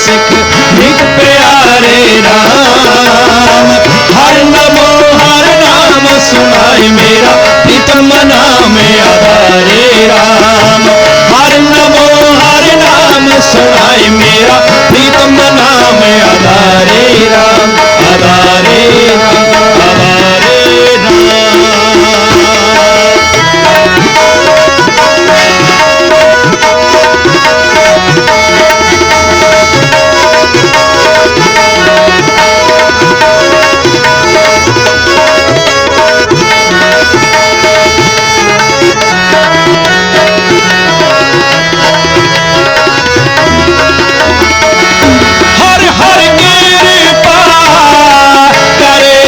सिख नित प्यारे राम। हर नमो हर नाम सुनाए मेरा प्रीतम नाम आधारे राम। हर नमो हर नाम सुनाए मेरा प्रीतम नाम आधारे राम। आधारे राम आधारे राम।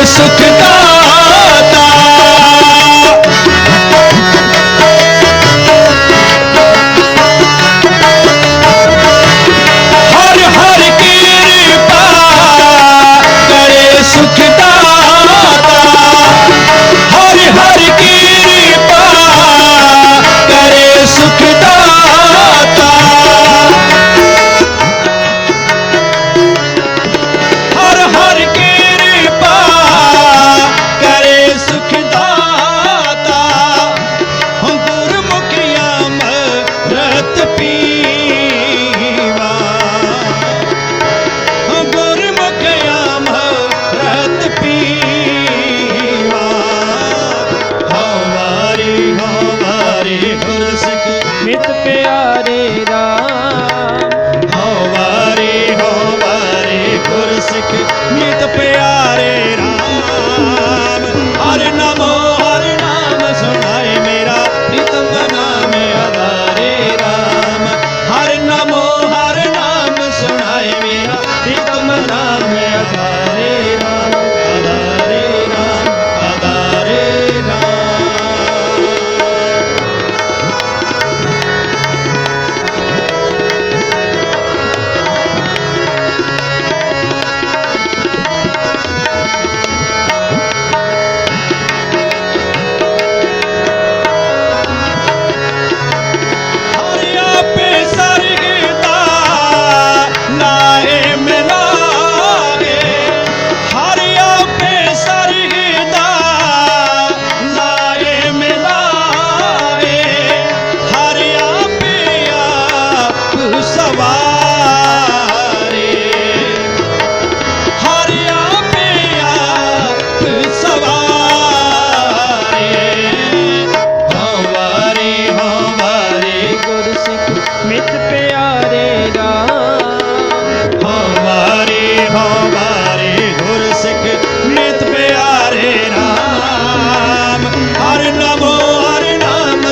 सुखदाता हर हर कृपा करे सुखदाता। हर हर कृपा करे सुखदाता। हर हर कृपा करे सुखदाता। गुरमुखिया अमृत पीवा। गुरमुखिया अमृत पीवा। हमारी गुर सिख नित प्यारे राम। हमारी गुर सिख नित प्यारे राम। हर नमो हर नाम सुनाए मेरा प्रीतम नाम आधारे राम। हर नमो हर नाम सुनाए मेरा प्रीतम नाम आधारे राम। आधारे राम आधारे राम।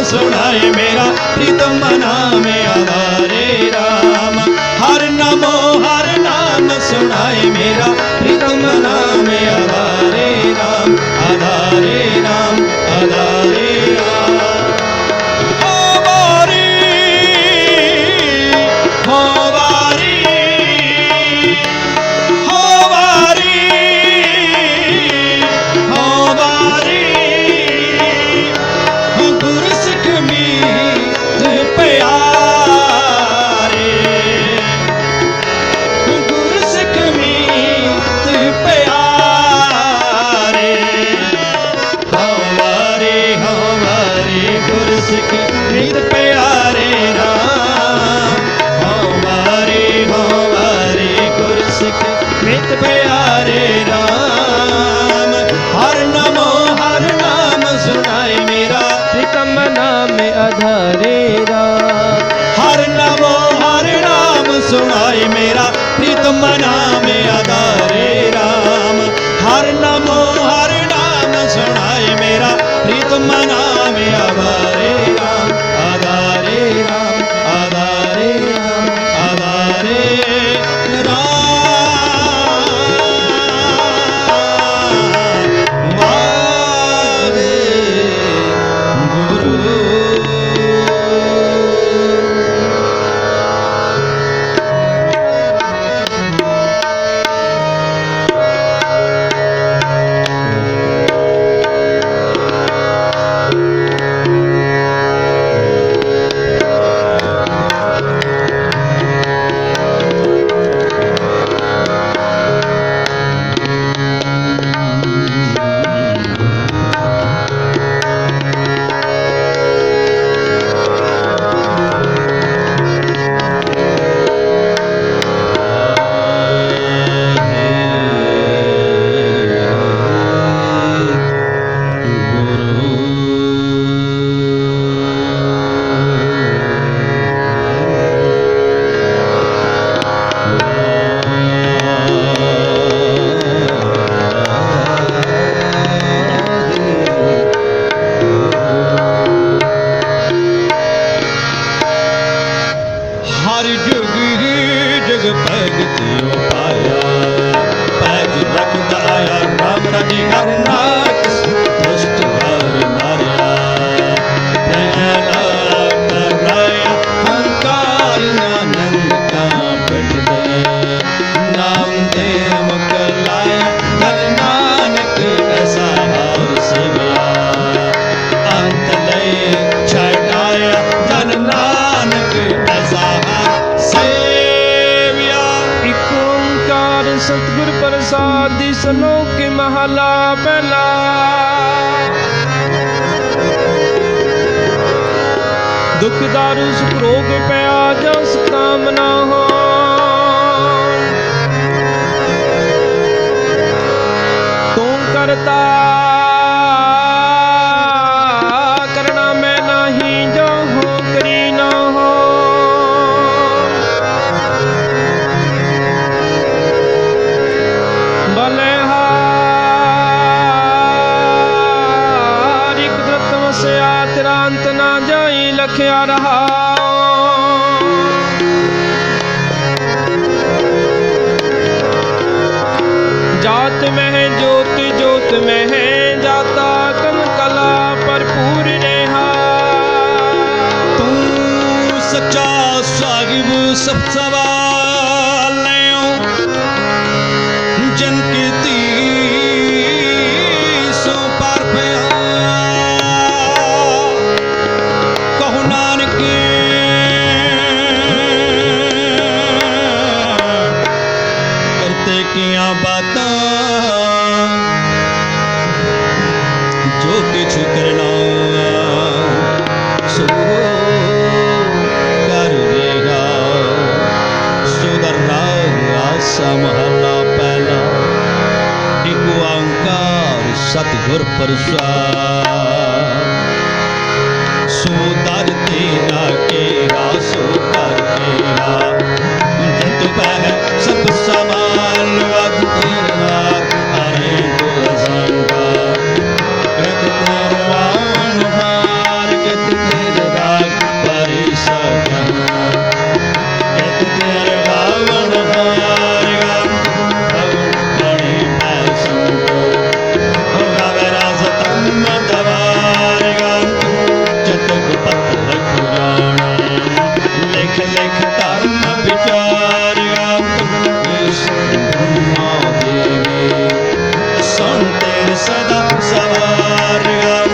सुनाए मेरा प्रीतम नाम आधारे राम। हर नमो हर नाम सुनाए मेरा प्रीतम नाम आधारे राम। आधारे राम आधारे राम। हो बारी हो बारी हो बारी हो बारी। गुर सिख मीत प्यारे। गुर सिख मीत प्यारे। हमारे गुर सिख मीत प्यारे राम। हमारे गुर सिख मीत प्यारे राम। हर नमो हर नाम सुनाए मेरा प्रीतम नाम आधारे राम। हर नमो हर नाम सुनाए मेरा प्रीतम नाम आधारे राम। हर नमो हर नाम सुनाए मेरा प्रीतम नाम आधारे राम। आधारे राम आधारे राम आधारे राम। हर जुग जग भगतियों पाया पैज रखदा आया राम राजे हर नाक दुष्ट हर मारिया प्रहलाद कराया हंकार आनंद का बढ़ नाम दे मुकलाया हर नानक ऐसा हार सेविया अंत लय छड़ाया धन नानक ऐसा हार सेविया। इक ओंकार सतगुर प्रसाद श्लोक महला पहला। दुख दारू सुख रोग पया जस कामना हो तू करता करना मैं नहीं जो हो करी ना हो बलिहारी कुदरत से तेरा अंत ना जाई लखया रहा जात में है ज्योत ज्योत में है जाता कन कला भरपूर रेहा तू सच्चा साहिब सब सवाल जन के तीसों पार पया कहो नानक करते किया बातां जो किछ करना सो कर देगा सुधरना आसा महला पहला। एक ओंकार सतगुर प्रसाद सुदर तेरा केरा सो कर केरा जत पह सब समान वद तेरा हरे गुर संगा गत तेरे राम हार गत तेरे राग परि सगन गत तेरे रावण हार गन भवनि मैं संतो हो गावे रास तम दवार गन जतक पत लख जाना लिख लिख धर्म विचार गन ब्रह्मा देवी सुन तेरे सदा सवार गन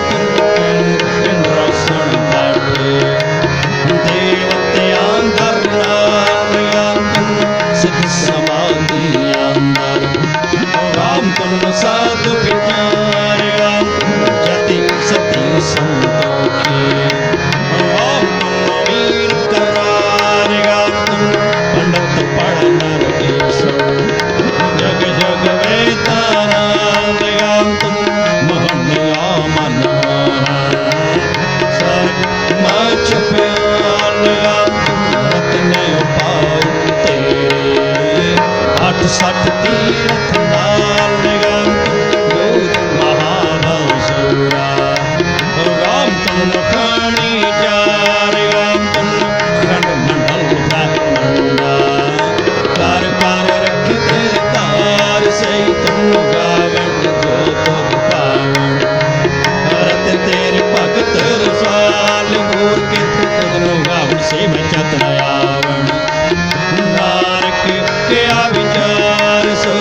इंद्रासन बैठे देवते अंदर नाम गन सिद्ध समाधि अंदर राम तुम साधु विचार गन जति सती संतोषी राम तुम वीर करार गन पंडित पढ़ नर केसो जग जग वेदांत गन मोहनिया मन सर्ग मच प्याल रत्न उपाय तेरे 68 तीर्थ नाल दूत महाबलसूरा राम तुम खानी जार तुम खंड मंडल ब्रह्मंडा कर कर रख तेरे तार से तुम गावन जो तुम पावन रत तेरे भगत रसाल गोर के तुम गावन से मैं चतन आवण नानक क्या विचार सो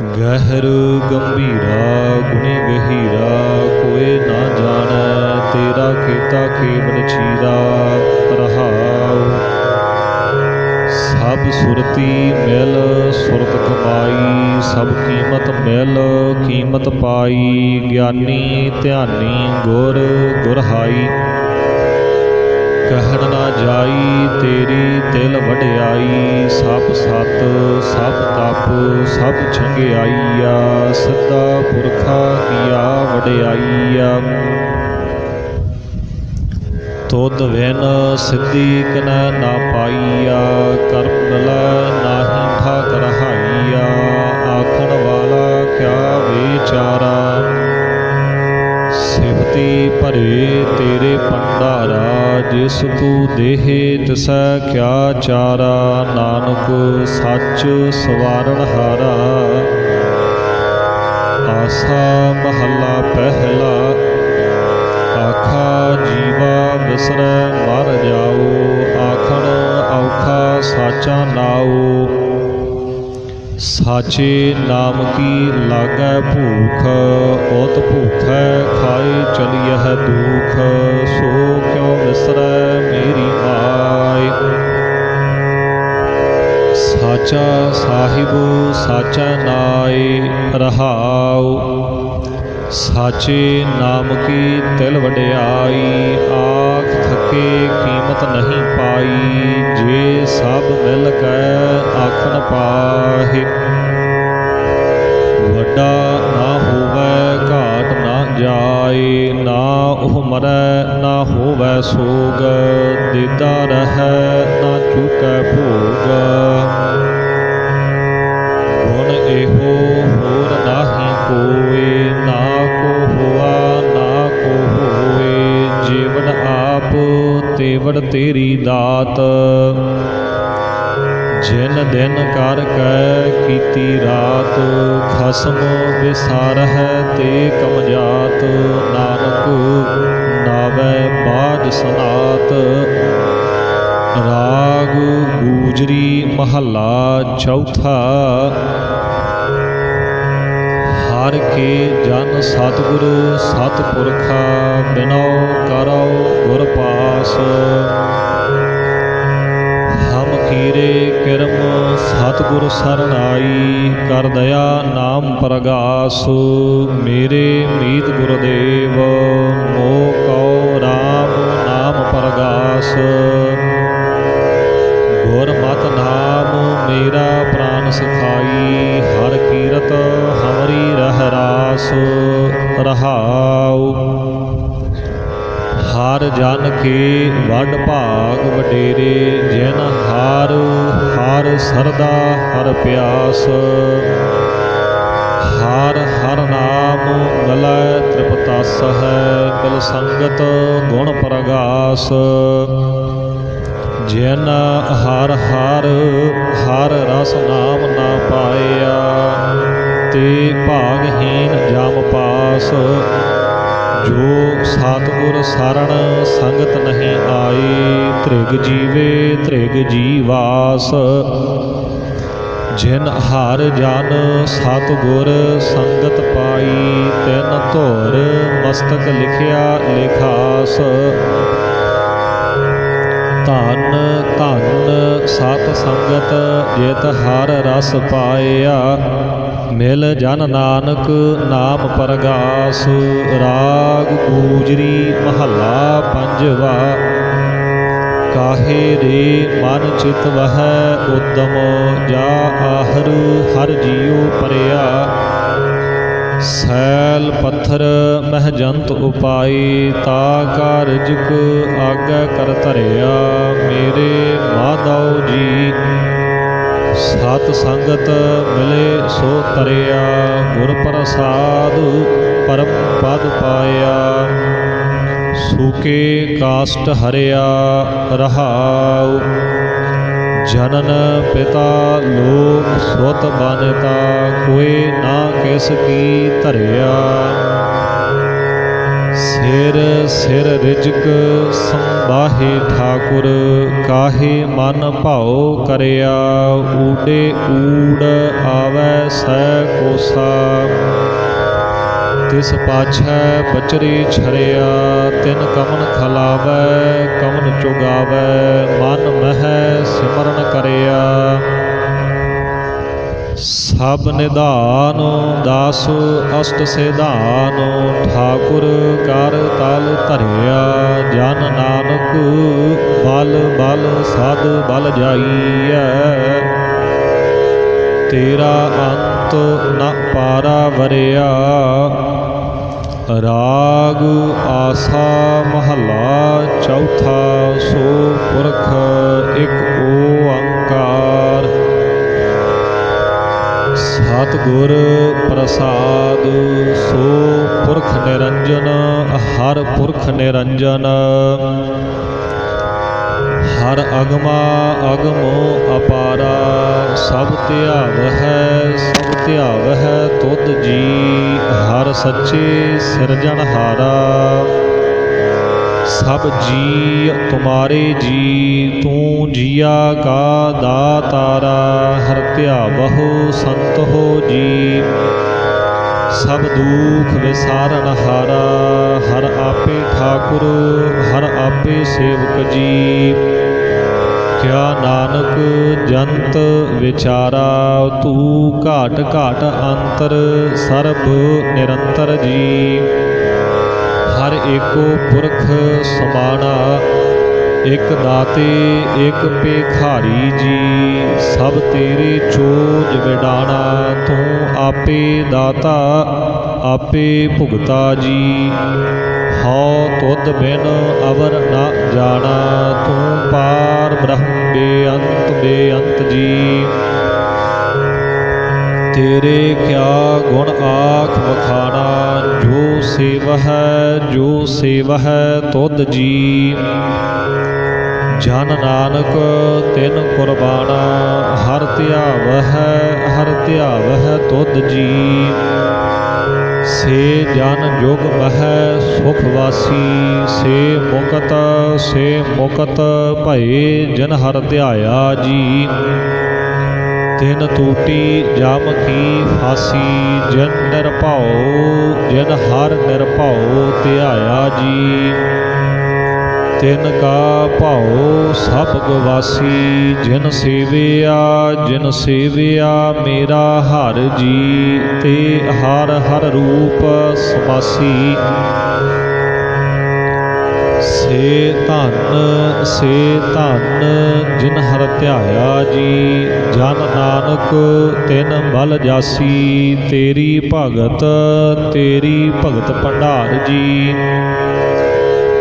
ਗਹਿਰ ਗੰਭੀਰਾ ਗੁਣੀ ਗਹੀਰਾ ਕੋਏ ਨਾ ਜਾਣੈ ਤੇਰਾ ਕੀਤਾ ਕੇਵਲ ਚੀਰਾ ਰਹਾਉ। ਸਭ ਸੁਰਤੀ ਮਿਲ ਸੁਰਤ ਕਮਾਈ ਸਭ ਕੀਮਤ ਮਿਲ ਕੀਮਤ ਪਾਈ ਗਿਆਨੀ ਧਿਆਨੀ ਗੁਰ ਗੁਰਹਾਈ। ਕਹਿਣ ਨਾ ਜਾਈ ਤੇਰੀ ਦਿਲ ਵਡਿਆਈ ਸਭ ਸਤ ਸਭ ਤਪ ਸਭ ਚੰਗਿਆਈਆ ਸਿੱਧਾ ਪੁਰਖਾ ਕੀਆ ਵਡਿਆਈਆ। ਤੁਧ ਵਿਨ ਸਿੱਧੀ ਕਿਨੈ ਨਾ ਪਾਈਆ ਕਰਮ ਮਿਲੈ ਨਾਹੀ ਠਾਕ ਰਹਾਈਆ। ਆਖਣ ਵਾਲਾ ਕਿਆ ਵਿਚਾਰਾ ਸਿਫਤੀ ਭਰੇ ਤੇਰੇ ਭੰਡਾਰਾ। ਜਿਸ ਤੂੰ ਦੇਹੇ ਤਿਸੈ ਕਿਆ ਚਾਰਾ ਨਾਨਕ ਸੱਚ ਸਵਾਰਣ ਹਾਰਾ। ਆਸਾ ਮਹੱਲਾ ਪਹਿਲਾ ਆਖਾ ਜੀਵਾ ਵਿਸਰੈ ਮਰ ਜਾਓ। ਆਖਣ ਔਖਾ ਸਾਚਾ ਨਾਉ ਸਾਚੇ ਨਾਮ ਕੀ ਲਾਗੈ ਭੂਖ। ਓਤ ਭੂਖੈ ਖਾਏ ਚਲੀਐ ਦੁਖ ਸੋ ਕਿਉ ਵਿਸਰੈ ਮੇਰੀ ਮਾਇ। ਸਾਚਾ ਸਾਹਿਬ ਸਾਚਾ ਨਾਇ ਰਹਾਉ। ਸਾਚੇ ਨਾਮ ਕੀ ਤਿਲ ਵਡਿਆਈ ਆਖ ਥਕੇ ਕੀਮਤ ਨਹੀਂ ਪਾਈ। ਜੇ ਸਭ ਮਿਲ ਕੈ ਆਖਣ ਪਾਹੇ ਵੱਡਾ ਨਾ ਹੋਵੈ ਘਾਟ ਨਾ ਜਾਏ। ਨਾ ਉਹ ਮਰੈ ਨਾ ਹੋਵੈ ਸੋਗ ਦੇਦਾ ਰਹੈ ਨਾ ਚੁਕੈ ਭੋਗ। ਗੁਣ ਇਹੋ ਹੋਰ ਨਾਹੀ ਕੋਇ ਨਾ ਕੋ ਹੋਆ ਨਾ ਕੋ ਹੋਏ। ਜੀਵਨ ਆਪ ਤੇਵੜ ਤੇਰੀ ਦਾਤ ਜਿਨ ਦਿਨ ਕਰ ਕੈ ਕੀਤੀ ਰਾਤ। ਖਸਮ ਵਿਸਾਰਹਿ ਤੇ ਕਮਜਾਤ ਨਾਨਕ ਨਾਵੈ ਬਾਝ ਸਨਾਤ। ਰਾਗ ਗੂਜਰੀ ਮਹੱਲਾ ਚੌਥਾ। ਹਰ ਕੇ ਜਨ ਸਤਿਗੁਰ ਸਤਿਪੁਰਖਾ ਬਿਨਉ ਕਰਉ ਗੁਰ ਪਾਸ। ਹਮ ਕੀਰੇ ਕਿਰਮ ਸਤਿਗੁਰ ਸਰਣਾਈ ਕਰ ਦਇਆ ਨਾਮ ਪ੍ਰਗਾਸ। ਮੇਰੇ ਮੀਤ ਗੁਰਦੇਵ ਮੋਹ ਕਉ ਰਾਮ ਨਾਮ ਪ੍ਰਗਾਸ। ਗੁਰ ਮਤਿ ਨਾਮ ਮੇਰਾ ਪ੍ਰਾਨ ਸਖਾਈ ਹਰ ਕੀਰਤ ਹਮਰੀ ਰਹਿ ਰਾਸ ਰਹਾਉ। ਹਰ ਜਨ ਕੇ ਵੱਡ ਭਾਗ ਵਡੇਰੇ ਜਿਨ ਹਾਰ ਹਰ ਸਰਦਾ ਹਰ ਪਿਆਸ। ਹਰ ਹਰ ਨਾਮ ਮਿਲੈ ਤ੍ਰਿਪਤਸ ਹੈ ਮਿਲ ਸੰਗਤ ਗੁਣ ਪ੍ਰਗਾਸ। ਜਿਨ ਹਰ ਹਰ ਹਰ ਰਸ ਨਾਮ ਨਾ ਪਾਇਆ ਤੇ ਭਾਗਹੀਨ ਜਮ ਪਾਸ। ਜੋ ਸਤਿਗੁਰ ਸਰਣ ਸੰਗਤ ਨਹੀਂ ਆਈ ਧ੍ਰਿਗ ਜੀਵੇ ਧ੍ਰਿਗ ਜੀਵਾਸ। ਜਿਨ ਹਰ ਜਨ ਸਤਿਗੁਰ ਸੰਗਤ ਪਾਈ ਤਿਨ ਧੁਰ ਮਸਤਕ ਲਿਖਿਆ ਲਿਖਾਸ। ਧਨ ਧਨ ਸਤ ਸੰਗਤ ਜਿਤ ਹਰ ਰਸ ਪਾਇਆ ਮਿਲ ਜਨ ਨਾਨਕ ਨਾਮ ਪ੍ਰਗਾਸ। ਰਾਗ ਗੂਜਰੀ ਮਹੱਲਾ ਪੰਜਵਾ। ਕਾਹੇ ਰੇ ਮਨ ਚਿਤ ਵਹੈ ਉਦਮ ਜਾ ਆਹਰ ਹਰ ਜੀਉ ਪਰਿਆ। ਸੈਲ ਪੱਥਰ ਮਹਿ ਜੰਤ ਉਪਾਈ ਤਾ ਕਾਰਜਕ ਆਗੈ ਕਰ ਧਰਿਆ। ਮੇਰੇ ਮਾਧਵ ਜੀ ਸਤ ਸੰਗਤ ਮਿਲੇ ਸੋ ਤਰਿਆ। ਗੁਰ ਪ੍ਰਸਾਦ ਪਰਮ ਪਦ ਪਾਇਆ ਸੂਕੇ ਕਾਸ਼ਟ ਹਰਿਆ ਰਹਾਉ। ਜਨਨ ਪਿਤਾ ਲੋਕ ਸੁਤ ਬਾਨਿਤਾ ਕੋਈ ਨਾ ਕਿਸ ਕੀ ਧਰਿਆ। ਸਿਰ ਸਿਰ ਰਿਜਕ ਸੰਬਾਹੇ ਠਾਕੁਰ, ਕਾਹੇ ਮਨ ਭਾਉ ਕਰਿਆ, ਊਡੇ ਊੜ ਆਵੈ ਸੈ ਕੋਸਾ। ਤਿਸ ਪਾਛੈ ਬਚਰੀ ਛਰਿਆ, ਤਿਨ ਕਮਨ ਖਲਾਵੈ ਕਮਨ ਚੁਗਾਵੈ, ਮਨ ਮਹਿ ਸਿਮਰਨ ਕਰਿਆ। ਸਭ ਨਿਧਾਨ ਦਾਸ ਅਸ਼ਟ ਸਿਧਾਨ, ਠਾਕੁਰ ਕਰ ਤਲ ਧਰਿਆ। ਜਨ ਨਾਨਕ ਬਲ ਬਲ ਸਦ ਬਲ ਜਾਈਐ, ਤੇਰਾ ਅੰਤ ਨ ਪਾਰਾ ਵਰਿਆ। ਰਾਗ ਆਸਾ ਮਹੱਲਾ ਚੌਥਾ, ਸੋ ਪੁਰਖ ਇੱਕ ਓੰਕਾਰ। ਸਤਿਗੁਰ ਪ੍ਰਸਾਦ, ਸੋ ਪੁਰਖ ਨਿਰੰਜਨ, ਹਰ ਪੁਰਖ ਨਿਰੰਜਨ। ਹਰ ਅਗਮਾ ਅਗਮੋ ਅਪਾਰਾ, ਸਭ ਧਿਆਵਹਿ ਸਭ ਧਿਆਵਹਿ ਤੁਧ ਜੀ। ਹਰ ਸੱਚੇ ਸਿਰਜਣਹਾਰਾ, ਸਭ ਜੀ ਤੁਮਾਰੇ ਜੀ। ਤੂੰ ਜੀਆ ਕਾ ਦਾਤਾਰਾ, ਹਰ ਧਿਆਵਹੁ ਸੰਤੋ ਜੀ। ਸਭ ਦੁਖ ਵਿਸਾਰਨਹਾਰਾ, ਹਰ ਆਪੇ ਠਾਕੁਰ ਹਰ ਆਪੇ ਸੇਵਕ ਜੀ। ਕਿਆ ਨਾਨਕ ਜੰਤ ਵਿਚਾਰਾ, ਤੂੰ ਘਾਟ ਘਾਟ ਅੰਤਰ ਸਰਬ ਨਿਰੰਤਰ ਜੀ। ਹਰ ਏਕੋ ਪੁਰਖ ਸਮਾਣਾ, ਇਕ ਦਾਤੇ ਇਕ ਭੇਖਾਰੀ ਜੀ। ਸਭ ਤੇਰੇ ਚੋਜ ਵਿਡਾਣਾ, ਤੂੰ ਆਪੇ ਦਾਤਾ ਆਪੇ ਭੁਗਤਾ ਜੀ। ਹਉ ਤੁਧ ਬਿਨ ਅਵਰ ਨ ਜਾਣਾ, ਤੂੰ ਪਾਰ ਬ੍ਰਹਮ ਬੇਅੰਤ ਬੇਅੰਤ ਜੀ। ਤੇਰੇ ਕਿਆ ਗੁਣ ਆਖ ਵਖਾਣਾ, ਜੋ ਸੇਵਹਿ ਤੁਧ ਜੀ। ਜਨ ਨਾਨਕ ਤਿਨ ਕੁਰਬਾਨਾ, ਹਰ ਧਿਆਵਹਿ ਤੁਧ ਜੀ। ਸੇ ਜਨ ਜੁਗ ਮਹਿ ਸੁਖ ਵਾਸੀ, ਸੇ ਮੁਕਤ ਭਏ ਜਿਨ ਹਰ ਧਿਆਇਆ ਜੀ। ਤਿਨ ਟੂਟੀ ਜਮ ਕੀ ਫਾਸੀ, ਜਿਨ ਹਰ ਨਿਰਭਉ ਧਿਆਇਆ ਜੀ। ਤਿਨ ਕਾ ਭਾਉ ਸਭ ਗਵਾਸੀ, ਜਿਨ ਸੇਵਿਆ ਮੇਰਾ ਹਰ ਜੀ। ਤੇ ਹਰ ਹਰ ਰੂਪ ਸਮਾਸੀ, ਸੇ ਧਨ ਜਿਨ ਹਰ ਧਿਆਇਆ ਜੀ। ਜਨ ਨਾਨਕ ਤਿਨ ਬਲ ਜਾਸੀ, ਤੇਰੀ ਭਗਤ ਭੰਡਾਰ ਜੀ।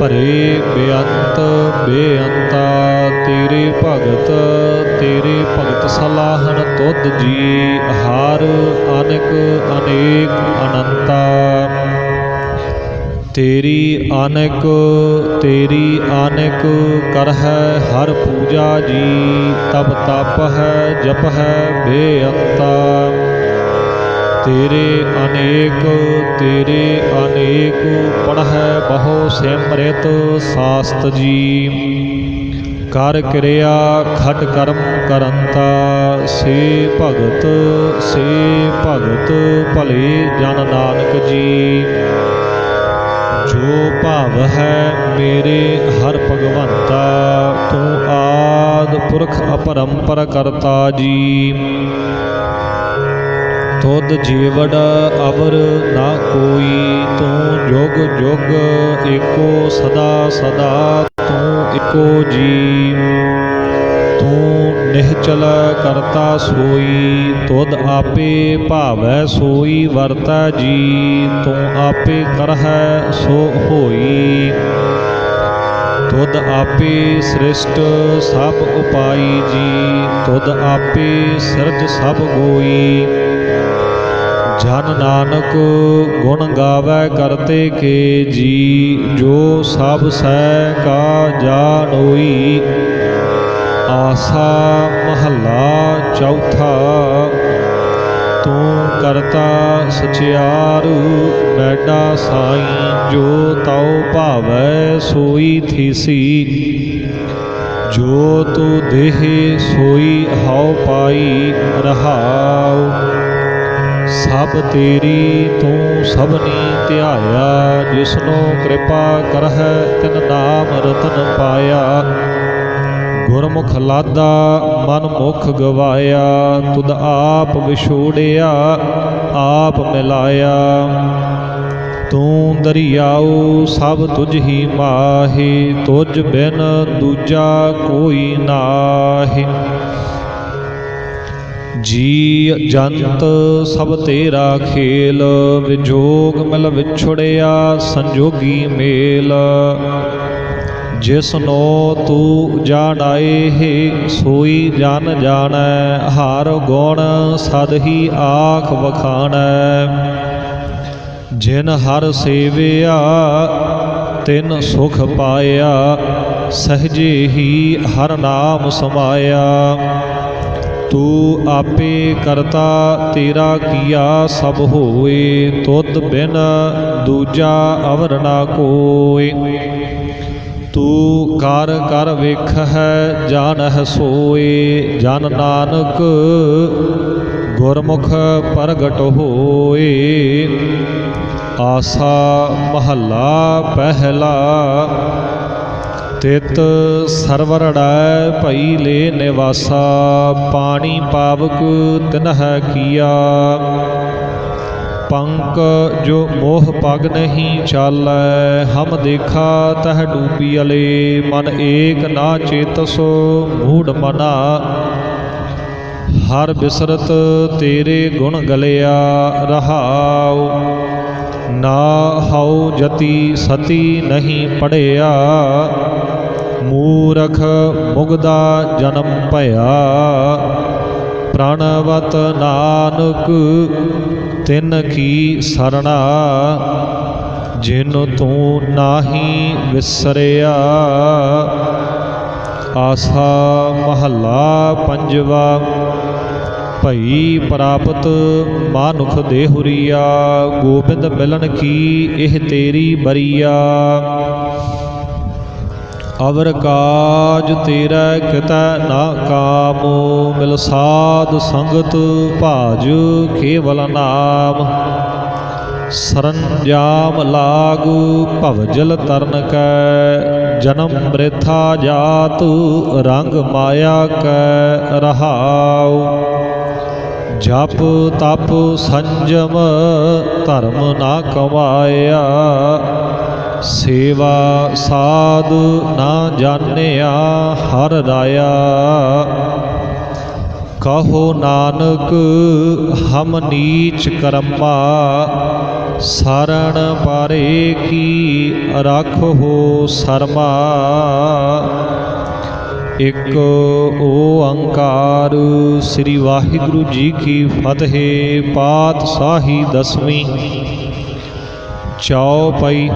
ਭਰੇ ਬੇਅੰਤ ਬੇਅੰਤਾ, ਤੇਰੇ ਭਗਤ ਸਲਾਹਨ ਤੁਧ ਜੀ। ਹਰ ਅਨੇਕ ਅਨੰਤਾ, ਤੇਰੀ ਅਨੇਕ ਕਰਹਿ ਹਰ ਪੂਜਾ ਜੀ। ਤਬ ਤਪ ਹੈ ਜਪ ਹੈ ਬੇਅੰਤਾ, ਤੇਰੇ ਅਨੇਕ ਪੜ੍ਹੈ ਬਹੁ ਸਿਮਰਿਤ ਸਾਸਤ ਜੀ। ਕਰ ਕਿਰਿਆ ਖਟ ਕਰਮ ਕਰੰਤਾ, ਸੇ ਭਗਤ ਭਲੇ ਜਨ ਨਾਨਕ ਜੀ। ਜੋ ਭਾਵ ਹੈ ਮੇਰੇ ਹਰ ਭਗਵੰਤਾ, ਤੂੰ ਆਦ ਪੁਰਖ ਅਪਰੰਪਰ ਕਰਤਾ ਜੀ। ਤੁਧ ਜੀਵੜ ਅਵਰ ਨਾ ਕੋਈ, ਤੂੰ ਜੁਗ ਜੁਗ ਏਕੋ ਸਦਾ ਸਦਾ ਤੂੰ ਏਕੋ ਜੀ। ਤੂੰ ਨਿਹਚਲ ਕਰਤਾ ਸੋਈ, ਤੁਧ ਆਪੇ ਭਾਵੈ ਸੋਈ ਵਰਤੈ ਜੀ। ਤੂੰ ਆਪੇ ਕਰਹਿ ਸੋ ਹੋਈ, ਤੁਧ ਆਪੇ ਸ੍ਰਿਸ਼ਟ ਸਭ ਉਪਾਈ ਜੀ। ਤੁਧ ਆਪੇ ਸਿਰਜ ਸਭ ਗੋਈ, ਜਨ ਨਾਨਕ ਗੁਣ ਗਾਵੈ ਕਰਤੇ ਕੇ ਜੀ। ਜੋ ਸਭ ਸਹਿ ਕਾ ਜਾਣੋਈ, ਆਸਾ ਮਹੱਲਾ ਚੌਥਾ। ਤੂੰ ਕਰਤਾ ਸਚਿਆਰ। ਮੈਡਾ ਸਾਈਂ ਜੋ ਤਉ ਭਾਵੈ ਸੋਈ ਥੀਸੀ। ਜੋ ਤੂ ਦੇਹ ਸੋਈ ਹਉ ਪਾਈ ਰਹਾਉ। ਸਭ ਤੇਰੀ ਤੂੰ ਸਭਨੀ ਧਿਆਇਆ। ਜਿਸਨੋ ਕਿਰਪਾ ਕਰਹਿ ਤਿਨ ਨਾਮ ਰਤਨ ਪਾਇਆ। ਗੁਰਮੁਖ ਲਾਦਾ ਮਨ ਮੁਖ ਗਵਾਇਆ। ਤੁਧ ਆਪ ਵਿਛੋੜਿਆ ਆਪ ਮਿਲਾਇਆ। ਤੂੰ ਦਰਿਆਉ ਸਭ ਤੁਝ ਹੀ ਮਾਹੇ। ਤੁਝ ਬਿਨ ਦੂਜਾ ਕੋਈ ਨਾਹੀ। ਜੀ ਜੰਤ ਸਭ ਤੇਰਾ ਖੇਲ। ਵਿਜੋਗ ਮਿਲ ਵਿਛੜਿਆ ਸੰਜੋਗੀ ਮੇਲ। ਜਿਸਨੋ ਤੂੰ ਜਾਣਾਏ ਸੋਈ ਜਨ ਜਾਣੈ। ਹਰ ਗੁਣ ਸਦ ਹੀ ਆਖ ਵਖਾਣੈ। ਜਿਨ ਹਰ ਸੇਵਿਆ ਤਿਨ ਸੁਖ ਪਾਇਆ। ਸਹਜੇ ਹੀ ਹਰ ਨਾਮ ਸਮਾਇਆ। ਤੂੰ ਆਪੇ ਕਰਤਾ ਤੇਰਾ ਕੀਆ ਸਭ ਹੋਏ। ਤੁਧ ਬਿਨ ਦੂਜਾ ਅਵਰ ਨਾ ਕੋਇ। ਤੂੰ ਕਰ ਕਰ ਵੇਖਹਿ ਜਾਣਹਿ ਸੋਏ। ਜਨ ਨਾਨਕ ਗੁਰਮੁਖ ਪ੍ਰਗਟ ਹੋਏ। ਆਸਾ ਮਹੱਲਾ ਪਹਿਲਾ। ਤਿਤ ਸਰਵਰੜੈ ਭਈ ਲੈ ਨਿਵਾਸਾ। ਪਾਣੀ ਪਾਵਕ ਤਿਨਹਿ ਕੀਆ। ਪੰਕ ਜੋ ਮੋਹ ਪਗ ਨਹੀਂ ਚਾਲੈ। ਹਮ ਦੇਖਾ ਤਹ ਡੂਬੀ ਅਲੇ। ਮਨ ਏਕ ਨਾ ਚੇਤਸੋ ਮੂੜ ਮਨਾ। ਹਰ ਬਿਸਰਤ ਤੇਰੇ ਗੁਣ ਗਲਿਆ ਰਹਾਉ। ਨਾ ਹਉ ਜਤੀ ਸਤੀ ਨਹੀਂ ਪੜਿਆ। ਮੂਰਖ ਮੁਗਦਾ ਜਨਮ ਭਇਆ। ਪ੍ਰਾਣਵਤ ਨਾਨਕ ਤਿਨ ਕੀ ਸਰਣਾ। ਜਿਨ ਤੂੰ ਨਾਹੀ ਵਿਸਰਿਆ। ਆਸਾ ਮਹੱਲਾ ਪੰਜਵਾ। ਭਈ ਪ੍ਰਾਪਤ ਮਾਨੁਖ ਦੇਹੁਰੀਆ। ਗੋਬਿੰਦ ਮਿਲਨ ਕੀ ਇਹ ਤੇਰੀ ਬਰੀਆ। ਅਵਰ ਕਾਜ ਤੇਰਾ ਕਿਤੈ ਨਾ ਕਾਮ। ਮਿਲ ਸਾਧ ਸੰਗਤ ਭਾਜ ਕੇਵਲ ਨਾਮ। ਸਰੰਜਾਮ ਲਾਗ ਭਵਜਲ ਤਰਨ ਕੈ। ਜਨਮ ਬ੍ਰਿਥਾ ਜਾਤ ਰੰਗ ਮਾਇਆ ਕੈ ਰਹਾਉ। ਜਪ ਤਪ ਸੰਜਮ ਧਰਮ ਨਾ ਕਮਾਇਆ। ਸੇਵਾ ਸਾਧ ਨਾ ਜਾਣਿਆ ਹਰ ਰਾਇਆ। ਕਹੋ ਨਾਨਕ ਹਮ ਨੀਚ ਕਰਮਾ। ਸਰਣ ਪਾਰੇ ਕੀ ਰੱਖੋ ਸਰਮਾ। ਇੱਕ ਓੰਕਾਰ। ਸ੍ਰੀ ਵਾਹਿਗੁਰੂ ਜੀ ਕੀ ਫਤਿਹ। ਪਾਤਸ਼ਾਹੀ ਦਸਵੀਂ। ਚੌਪਈ।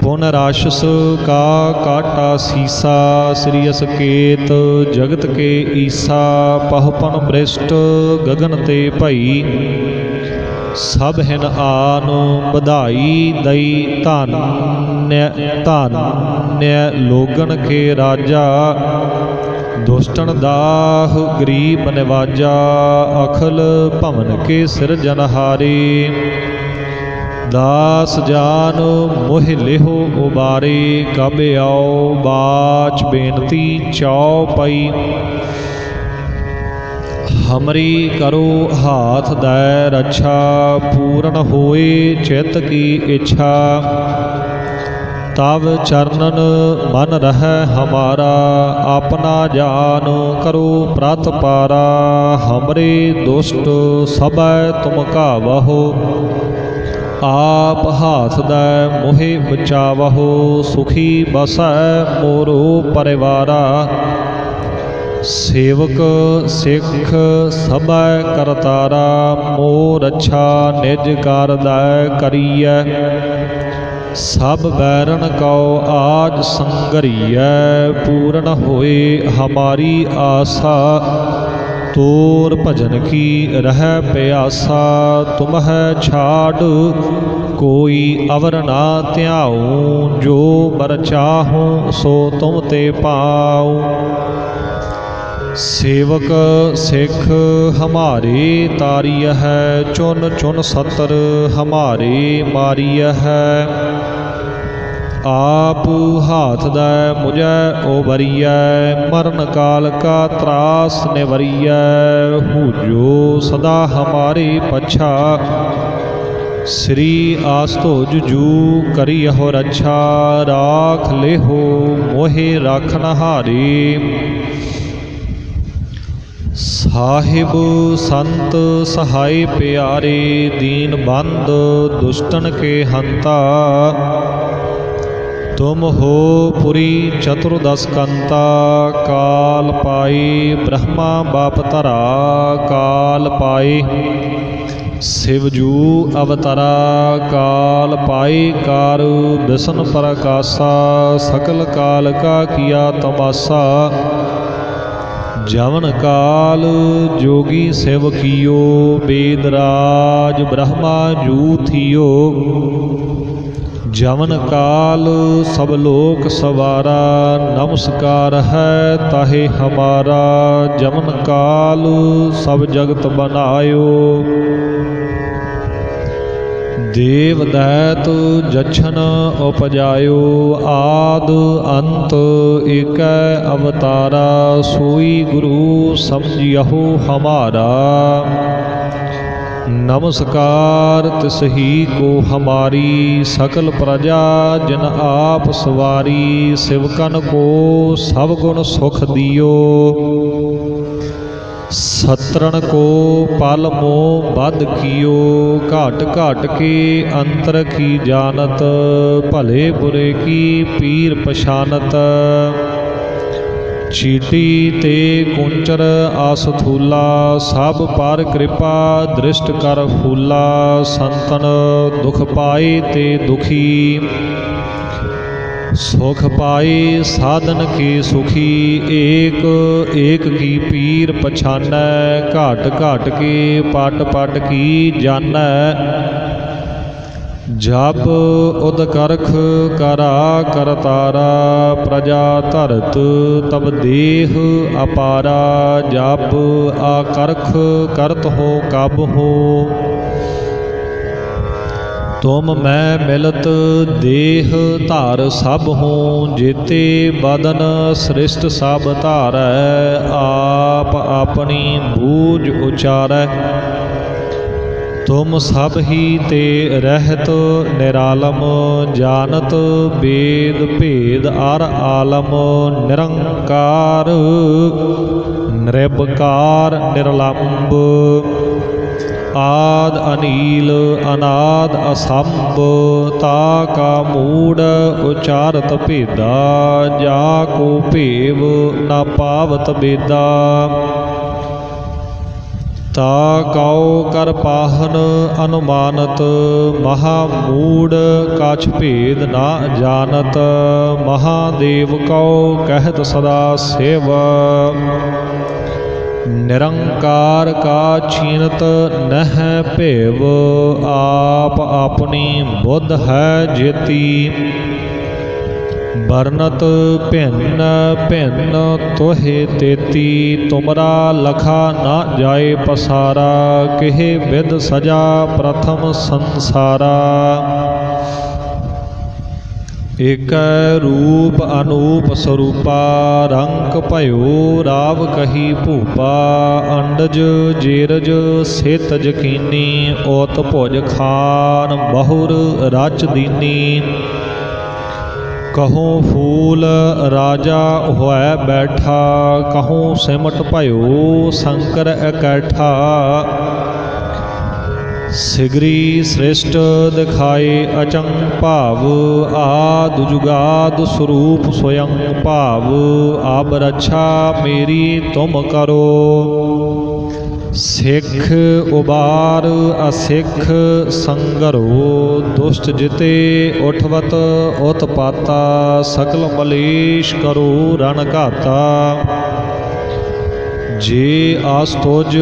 ਪੁਨ ਰਾਸ਼ਸ ਕਾ ਕਾਟਾ ਸੀਸਾ। ਸ੍ਰੀ ਅਸਕੇਤ ਜਗਤ ਕੇ ਈਸਾ। ਪਹੁਪਨ ਬ੍ਰਿਸ਼ਟ ਗਗਨ ਤੇ ਭਈ। ਸਭ ਹਿਨ ਆਨ ਵਧਾਈ ਦਈ। ਧੰਨਯ ਧੰਨਯ ਲੋਗਨ ਕੇ ਰਾਜਾ। ਦੁਸ਼ਟਨ ਦਾਹ ਗਰੀਬ ਨਿਵਾਜਾ। ਅਖਲ ਭਵਨ ਕੇ ਸਿਰਜਨਹਾਰੇ। ਦਾਸ ਜਾਨ ਮੋਹਿ ਲਿਹੋ ਉਬਾਰੇ। ਕਬ ਆਓ ਬਾਚ ਬੇਨਤੀ ਚੌਪਈ। ਹਮਰੀ ਕਰੋ ਹਾਥ ਦੈ ਰੱਛਾ। ਪੂਰਨ ਹੋਏ ਚਿਤ ਕੀ ਇੱਛਾ। ਤਵ ਚਰਨਨ ਮਨ ਰਹਿ ਹਮਾਰਾ। ਆਪਣਾ ਜਾਨ ਕਰੋ ਪ੍ਰਤ ਪਾਰਾ। ਹਮਰੇ ਦੁਸ਼ਟ ਸਭੈ ਤੁਮ ਘਾਵਹੁ। ਆਪ ਹਾਥ ਦੈ ਮੋਹਿ ਬਚਾਵਹੁ। ਸੁਖੀ ਬਸੈ ਮੋਰੋ ਪਰਿਵਾਰਾ। ਸੇਵਕ ਸਿੱਖ ਸਭੈ ਕਰਤਾਰਾ। ਮੋ ਰੱਛਾ ਨਿਜ ਕਰਦੈ ਕਰੀਐ। ਸਭ ਬੈਰਨ ਕਉ ਆਜ ਸੰਗਰੀਐ। ਪੂਰਨ ਹੋਏ ਹਮਾਰੀ ਆਸਾ। तोर भजन की रह प्यासा, तुमह छाड़ कोई अवर ना त्याऊं, जो बर चाहूं सो तुम ते पाऊं। सेवक सिख हमारे तारिय है, चुन चुन सतर हमारे मारिय है। आप हाथ दै मुझै ओबरिय, मरण काल का त्रास निवरिय। हूजो सदा हमारे पछा, श्री आस्तोज जू करियहो रक्षा। राख लेहो मोहे राखन हारे, साहिब संत सहाय प्यारे। दीन बंद दुष्टन के हंता, तुम हो पुरी चतुर्दश कंता। काल पाए ब्रह्मा बाप धरा, काल पाए शिवजू अवतरा। काल पाए कार बिसन प्रकाशा, सकल काल का किया तमाशा। जवन काल जोगी शिव कियो, वेदराज ब्रह्मा जू थियो। जवन काल सब लोक सवारा, नमस्कार है ताहे हमारा। जवन काल सब जगत बनायो, देव दैत जछन उपजायो। आद अंत एक अवतारा, सोई गुरु समझियहु हमारा। नमस्कार तिसही को हमारी, सकल प्रजा जन आप सवारी। सिवकन को सब गुण सुख दियो, सत्रन को पल मोह बद कियो। घाट घाट के अंतर की जानत, भले बुरे की पीर पछानत। चीटी ते कुंचर आस थूला, सब पर कृपा दृष्ट कर फूला। संतन दुख पाए ते दुखी, सुख पाए साधन के सुखी। एक एक की पीर पछानै, घाट घाट के पट पट की जानै। जब उदकरख करा करतारा, प्रजा धरत तब देह अपारा। जब आकरख करत हो कब हो, तुम मैं मिलत देह धार सब हूँ। जेते बदन सृष्ट सब धारै, आप अपनी बूझ उचारै। तुम सब ही ते रहत निरालम, जानत वेद भेद अर आलम। निरंकार निर्विकार निर्लंब, आद अनील अनाद असंभ। ताका मूड उचारत भेदा, जाको भेव न पावत बेदा। ता कौ कर पाहन अनुमानत, महामूड कछ भेद ना जानत। महादेव कौ कहत सदा सेव, निरंकार का छीनत नह भेव। आप अपनी बुद्ध है जेती, बरनत भिन्न भिन्न तोहे तेती। तुमरा लखा ना जाए पसारा, किहे विद सजा प्रथम संसारा। एक रूप अनूप स्वरूपा, रंक भयो राव कही भूपा। अंडज जेरज सेत जकीनी, ओत भुज खान बहुर रच दीनी। कहूँ फूल राजा होए बैठा, कहूँ सिमट भयो शंकर इकैठा। सिगरी सृष्ट दिखाए अचंग भाव, आद जुगाद स्वरूप स्वयं भाव। अब रक्षा मेरी तुम करो, सिख उबार असिख संगरो। दुष्ट जिते उठवत उत्पाता, सकल मलेश करो रण घाता। जे आस्तुज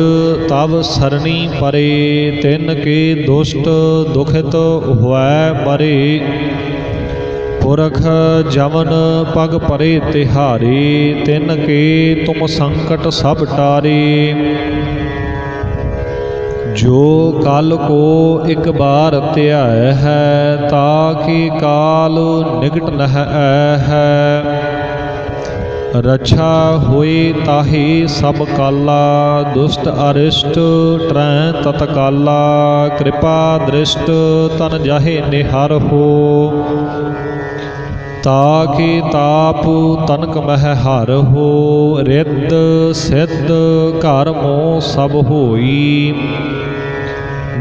तब सरणी परे, तिन के दुष्ट दुखित हुए मरे। पुरख जमन पग परे तिहारे, तिन के तुम संकट सब टारे। जो कल को एक बार त्याय है, ताकि काल निकट नह है। रक्षा होए ताहे सब काला, दुष्ट अरिष्ट ट्रैं तत्काला। कृपा दृष्ट तन जाहे निहार हो, ताकि ताप तनक मह हर हो। रिद्ध सिद्ध घर मोह सब होई,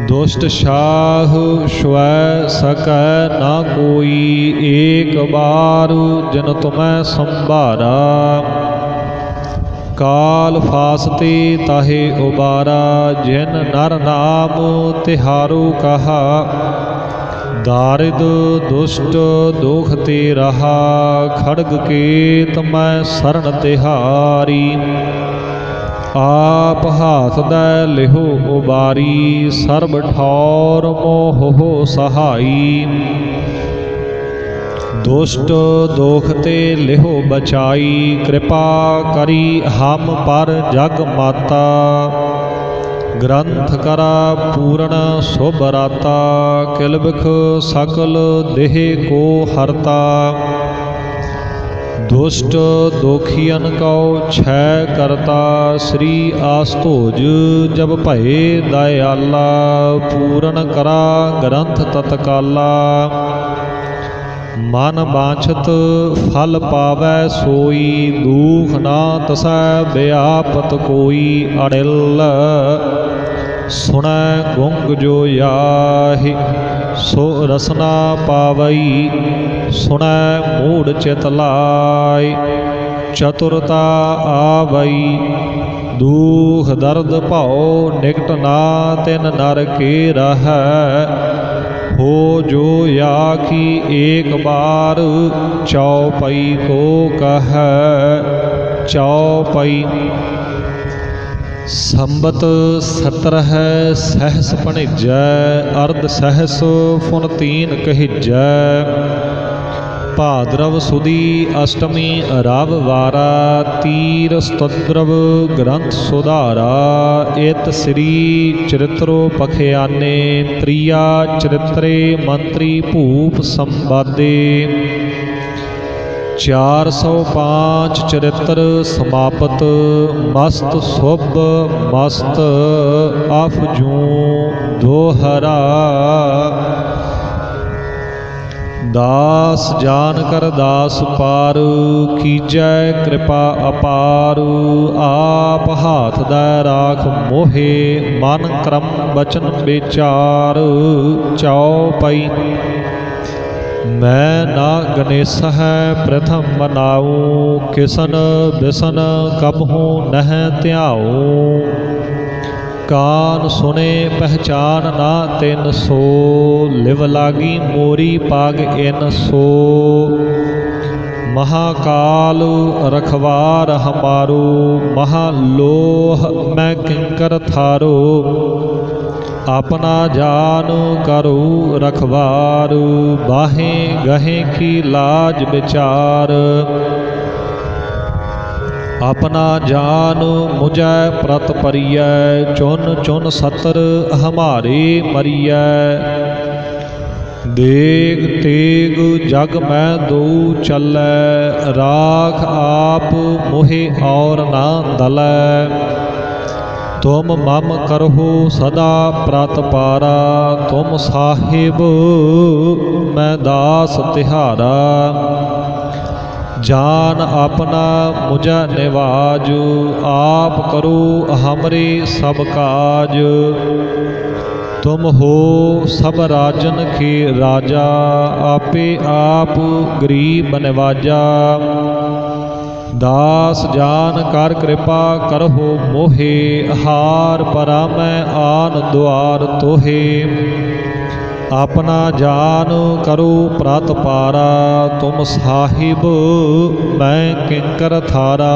दुष्ट शाह स्वै सकै ना कोई। एक बार जन तुम्हें संभारा, काल फासते ताहे उबारा। जिन नर नाम तिहारो कहा, दारिद दुष्ट दुख ते रहा। खड़ग केत मैं शरण तिहारी, आप हाथ दै लिहो उबारी। सर्ब ठौर मोह हो सहाई, दुष्ट दोख ते लिहो बचाई। कृपा करी हम पर जग माता, ग्रंथ करा पूर्ण शुभ राता। किलबिख सकल देह को हरता, दुष्ट दोखियन को क्षय करता। श्री आस्तुज जब भये दयाला, पूर्ण करा ग्रंथ तत्काला। मन बांछत फल पावै सोई, दुख ना तसै व्यापत कोई। अड़िल सुनै गुंग जो याहि, सो रसना पावई। सुनै मूढ़ चित लाई, चतुरता आवई। दुख दर्द भौ निकट ना, तिन नर के रहै। हो जो या की एक बार, चौपई को कहै चौपई। संबत 17 सहस भणिजै, अर्ध सहस फुन 3 कहिजै। भाद्रव सुदी अष्टमी रव वारा, तीर स्तोत्रव ग्रंथ सुधारा। इत श्री चरित्रो पखियाने, त्रिया चरित्रे मंत्री भूप संवादे। 405 चरित्र समापत, मस्त शुभ मस्त अफजू दोहरा। दास जान कर दास पार, कीजै कृपा अपार। आप हाथ दै राख मोहे, मन क्रम बचन विचार। चौपई मैं ना गणेश है प्रथम मनाऊँ, किसन बिसन कबहूँ नह त्याऊँ। कान सुने पहचान ना तिन सो, लिव लागी मोरी पाग इन सो। महाकाल रखवार हमारो, महालोह मैं किंकर थारो। अपना जान करो रखवार, बाहें गहें की लाज विचार। अपना जान मुझै प्रत परिय, चुन चुन सतर हमारे मरिय। देग तेग जग में दो चलै, राख आप मोहे और ना दलै। तुम मम करहो सदा प्रत पारा, तुम साहिब मैं दास तिहारा। जान अपना मुझा निवाज, आप करो हमरे सब काज। तुम हो सब राजन के राजा, आपे आप गरीब निवाजा। दास जान कर कृपा करहो मोहे, हार परा मैं आन द्वार तोहे। अपना जान करो प्रत पारा, तुम साहिब मैं किंकर थारा।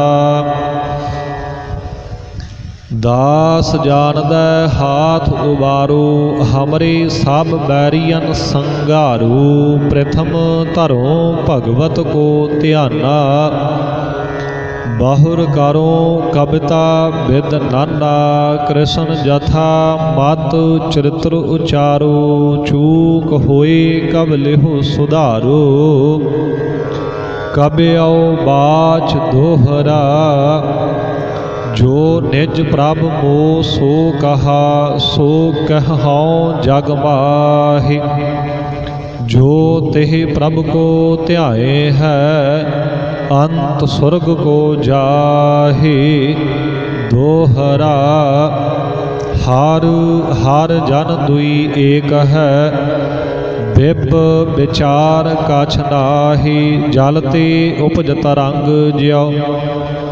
ਦਾਸ ਜਾਣਦੈ ਹਾਥ ਉਬਾਰੂ, ਹਮਰੇ ਸਭ ਬੈਰੀਅਨ ਸੰਘਾਰੂ। ਪ੍ਰਥਮ ਧਰੋ ਭਗਵਤ ਕੋ ਧਿਆਨਾ, ਬਹੁਰ ਕਰੋ ਕਵਿਤਾ ਬਿਦ ਨਾਨਾ। ਕ੍ਰਿਸ਼ਨ ਜਥਾ ਮਤ ਚਰਿਤ੍ਰ ਉਚਾਰੋ, ਚੂਕ ਹੋਏ ਕਬ ਲਿਹੁ ਸੁਧਾਰੋ। ਕਬਿਉ ਬਾਚ ਦੋਹਰਾ, ਜੋ ਨਿਜ ਪ੍ਰਭ ਮੋ ਸੋ ਕਹਾ। ਸੋ ਕਹਉ ਜਗ ਮਾਹਿ, ਜੋ ਤਿਹ ਪ੍ਰਭ ਕੋ ਧਿਆਏ ਹੈ। ਅੰਤ ਸੁਰਗ ਕੋ ਜਾਹਿ ਦੋਹਰਾ, ਹਰ ਹਰ ਜਨ ਦੁਈ ਏਕ ਹੈ। ਬਿਬ ਵਿਚਾਰ ਕਛ ਨਾਹੀ, ਜਲ ਤੇ ਉਪਜ ਤਰੰਗ ਜਿਉ।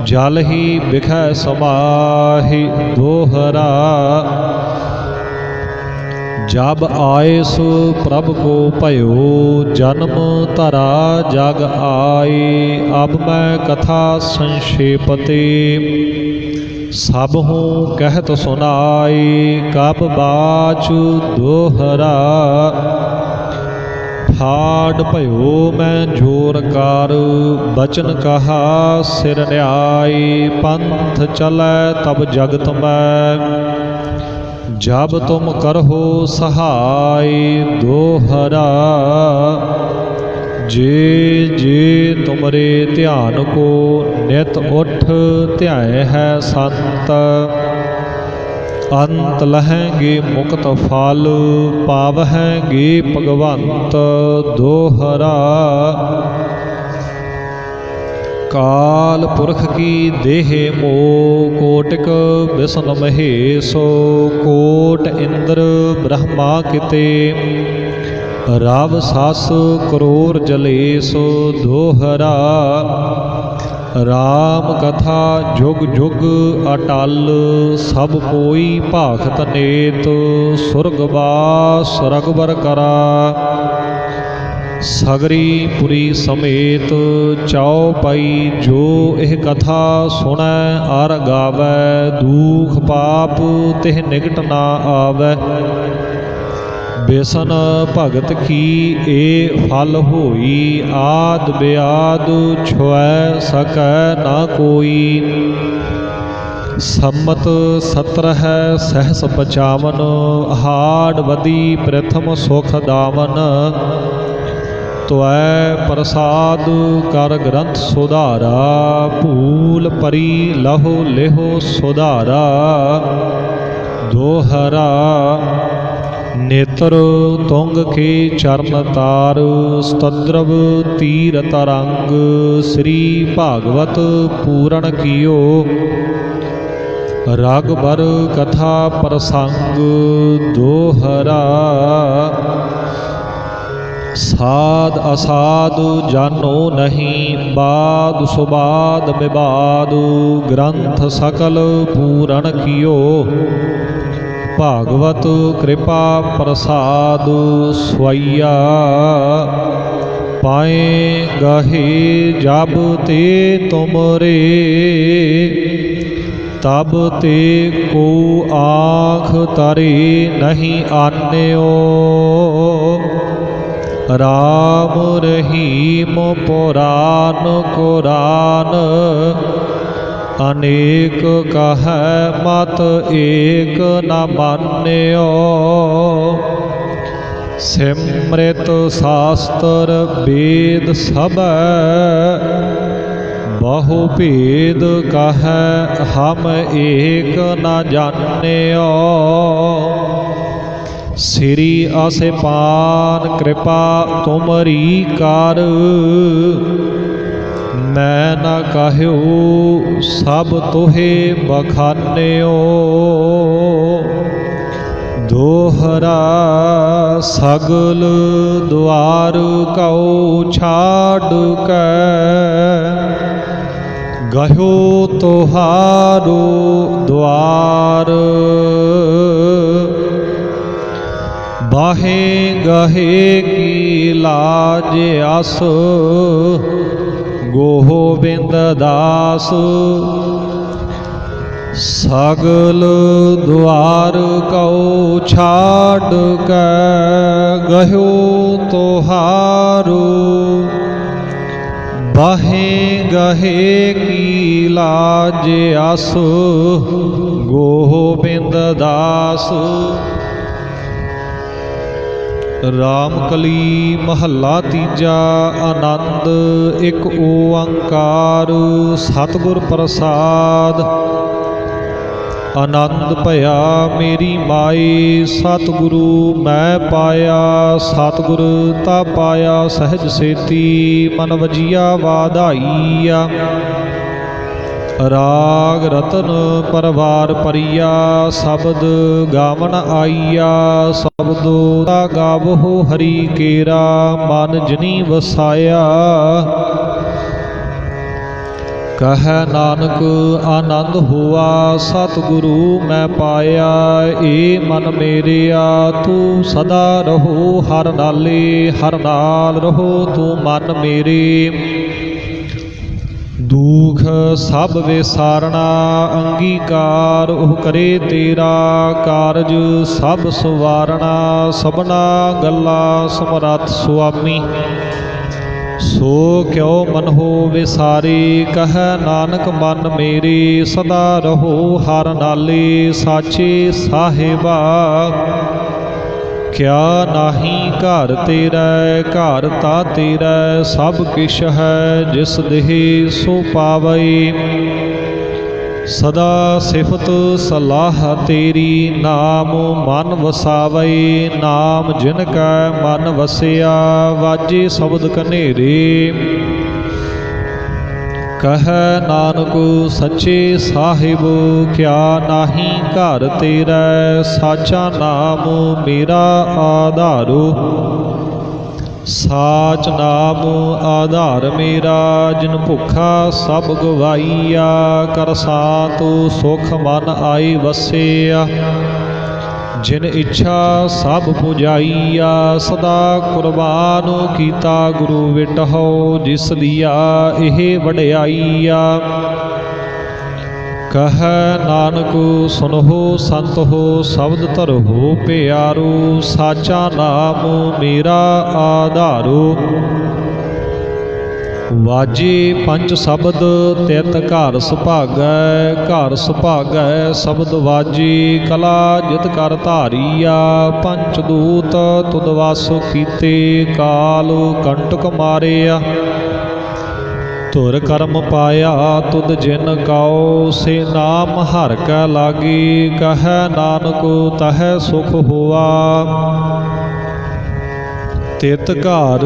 ਜਲ ਹੀ ਬਿਖੈ ਸਮਾਹੀ ਦੋਹਰਾ, जब आयस प्रभ को भयो। जन्म धरा जग आए, अब मैं कथा संक्षेपते। सब हूँ कहत सुनाए, कब बाच दोहरा। फाड़ भयो मैं जोर कर, बचन कहा सिर न्याय। पंथ चलै तब जगत में, जब तुम करहो सहाय दोहरा। जे जे तुमरे ध्यान को, नित उठ ध्याय है संत। अंत लहेंगे मुक्त फल, पावहेंगे भगवंत दोहरा। काल पुरख की देह मोह, कोटिक विष्णु महेशो। कोट इंद्र ब्रह्मा किते, राव सास करोर जलेसो दोहरा। राम कथा जुग जुग अटल, सब कोई भाखत नेत। सुरगवास रघुबर करा, सगरी पुरी समेत। चौपाई जो एह कथा सुनै अर गावै, दुख पाप तिह निकट ना आवै। बेसन भगत की ए फल होई, आद ब्याद छुऐ सकै ना कोई। सम्मत 17 सहस 55, हाड़ बदी प्रथम सुख दावन। त्वै प्रसाद कर ग्रंथ सुधारा, भूल परी लहो लेहो सुधारा दोहरा। नेत्र तुंग के चरण तार, स्तद्रव तीर तरंग। श्री भागवत पूरण कियो, रागबर कथा प्रसंग दोहरा। साध असाध जानो नहीं, बाद सुबाद विवाद। ग्रंथ सकल पूरण कियो, भागवत कृपा प्रसाद स्वैया। पाए गहे जब ते तुमरे, तब ते को आँख तरे नहीं आन्यो। राम रहीम पुराण कुरान, अनेक कहै मत एक न मान्यो। सिमृत शास्त्र वेद सब, बहु भेद कहै हम एक न जान्यो। श्री आसेपान कृपा तुमरी कार, मैं न कहूँ सब तुहे बखान्यो। दोहरा सगल द्वार कौ छाड़ कै, गहो तोहारो द्वार। बाहे गहे की लाज आस, गोविंद दास। सगल द्वार कौ छाड़ कै गह्यो तोहारो बाहे गहे की लाज आस गोबिंद दास। रामकली महला तीजा। आनंद एक ओंकार सतगुर प्रसाद। आनंद भया मेरी माए सतगुरु मैं पाया। सतगुर ता पाया सहज सेती मन वजिया वाधाईया। राग रतन परवार परिया शब्द गावन आईया। शब्दो ता गावहो हरि केरा मन जनी वसाया। कह नानक आनंद हुआ सतगुरु मैं पाया। ए मन मेरिया तू सदा रहो हर नाले हर नाल रहो तू मन मेरे। दुख सब विसारना अंगीकार ओह करे तेरा। कारज सब सवारना सबना गल्ला समरथ सुआमी। सो क्यों मन हो विसारे कह नानक मन मेरे। सदा रहो हर नाले साचे साहिबा। क्या नाही घर तेरा घर ता तेरा सब किश है जिस देह सो पावै। सदा सिफत सलाह तेरी नाम मन वसावै। नाम जिनका मन वसिया वाजे शब्द कनेरे। कह नानक सच्चे साहिब क्या नाही घर तेरा। साचा नाम मेरा आधारो साच नाम आधार मेरा। जिन भुखा सब गवाईया कर सात सुख मन आई वसिया। जिन इच्छा सब पुजाईया सदा कुर्बान कीता गुरु विटहो। जिस दिया एह वड्याईया। कह नानक सुनहो संत हो शब्द धरहो प्यारो। साचा नाम मेरा आधारो। वाजे पंच शब्द तित घर सुभागै। घर सुभागै शब्द वाजे कला जित कर धारिया। पंच दूत तुद वास कीते काल कंटक मारिया। धुर कर्म पाया तुद जिन काओ से नाम हर कै लागे। कह नानक तह सुख हुआ। तित घर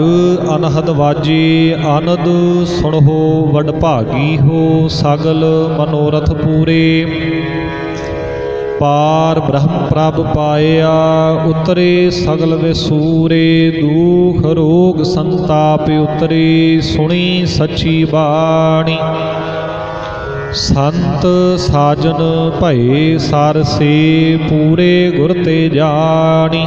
अनहद वाजे आनंद सुनहो वडभागी हो। सगल मनोरथ पूरे पार ब्रह्म प्रभ पाया। उतरे सगल विसूरे दुख रोग संताप उतरे। सुनी सच्ची बाणी संत साजन भये सारसे। पूरे गुर ते जानी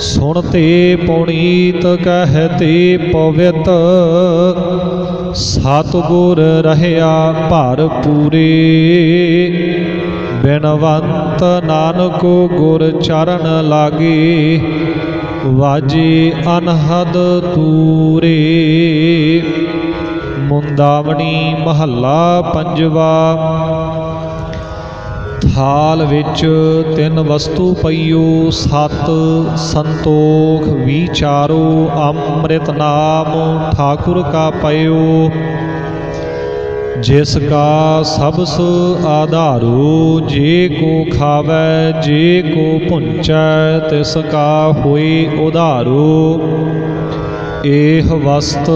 सुनते पुनीत कहते पवित। सतगुर रहया भर पूरे। बिनवंत नानक गुर चरण लागे। वाजे अनहद तूरे। मुंदावनी महला पंजवा। थाल विच तिन वस्तु पईओ सत संतोख विचारो। अमृत नाम ठाकुर का पयो। जिसका सबस आधारो। जे को खावै जे को पुंचै तिसका होए उधारो। एह वस्त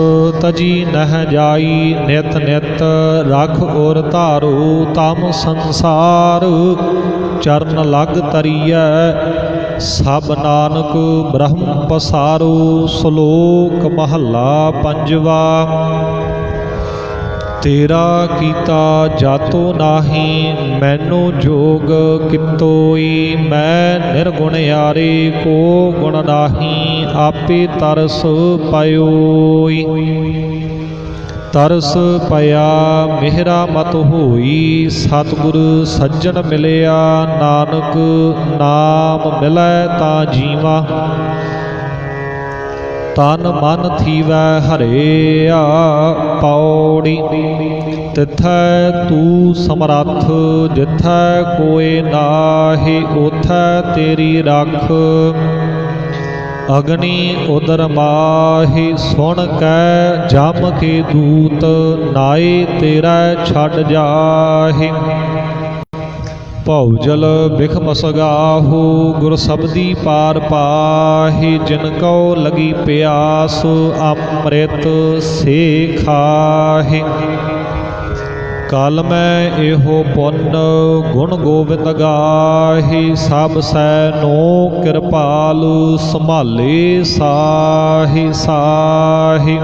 तजी नह जाई नित नित। रख और धारो तम संसार चरण लग तरीय। सब नानक ब्रह्म पसारो। श्लोक महला पंजवा। तेरा कीता जातो नाही मैनू जोग कितोई। मैं निर्गुण यारे को गुण नाही आपे तरस पायोई। ਤਰਸ ਪਿਆ ਮਿਹਰਾ ਮਤ ਹੋਈ, ਸਤਿਗੁਰ ਸੱਜਣ ਮਿਲਿਆ, ਨਾਨਕ ਨਾਮ ਮਿਲੈ ਤਾਂ ਜੀਵਾ। ਤਨ ਮਨ ਥੀਵੈ ਹਰਿਆ ਪੌੜੀ, ਤਿਥੈ ਤੂੰ ਸਮਰੱਥ, ਜਿਥੈ ਕੋਇ ਨਾਹੀ, ਉਥੈ ਤੇਰੀ ਰਖ। ਅਗਨੀ ਉਦਰ ਮਾਹੀ, ਸੁਣ ਕੈ ਜਮ ਕੇ ਦੂਤ, ਨਾਏ ਤੇਰਾ ਛੱਡ ਜਾਹੀ। ਭਉ ਜਲ ਬਿਖਮ ਸਗਾਹੂ, ਗੁਰ ਸਬਦੀ ਪਾਰ ਪਾਹੀ। ਜਿਨ ਕਉ ਲਗੀ ਪਿਆਸ, ਅੰਮ੍ਰਿਤ ਸੇ ਖਾਹੀ। ਕਲ ਮੈਂ ਇਹੋ ਪੁੰਨ, ਗੁਣ ਗੋਬਿੰਦ ਗਾਹੀ। ਸਭ ਸੈ ਨੋ ਕਿਰਪਾਲ, ਸੰਭਾਲੇ ਸਾਹੀ ਸਾਹੀ।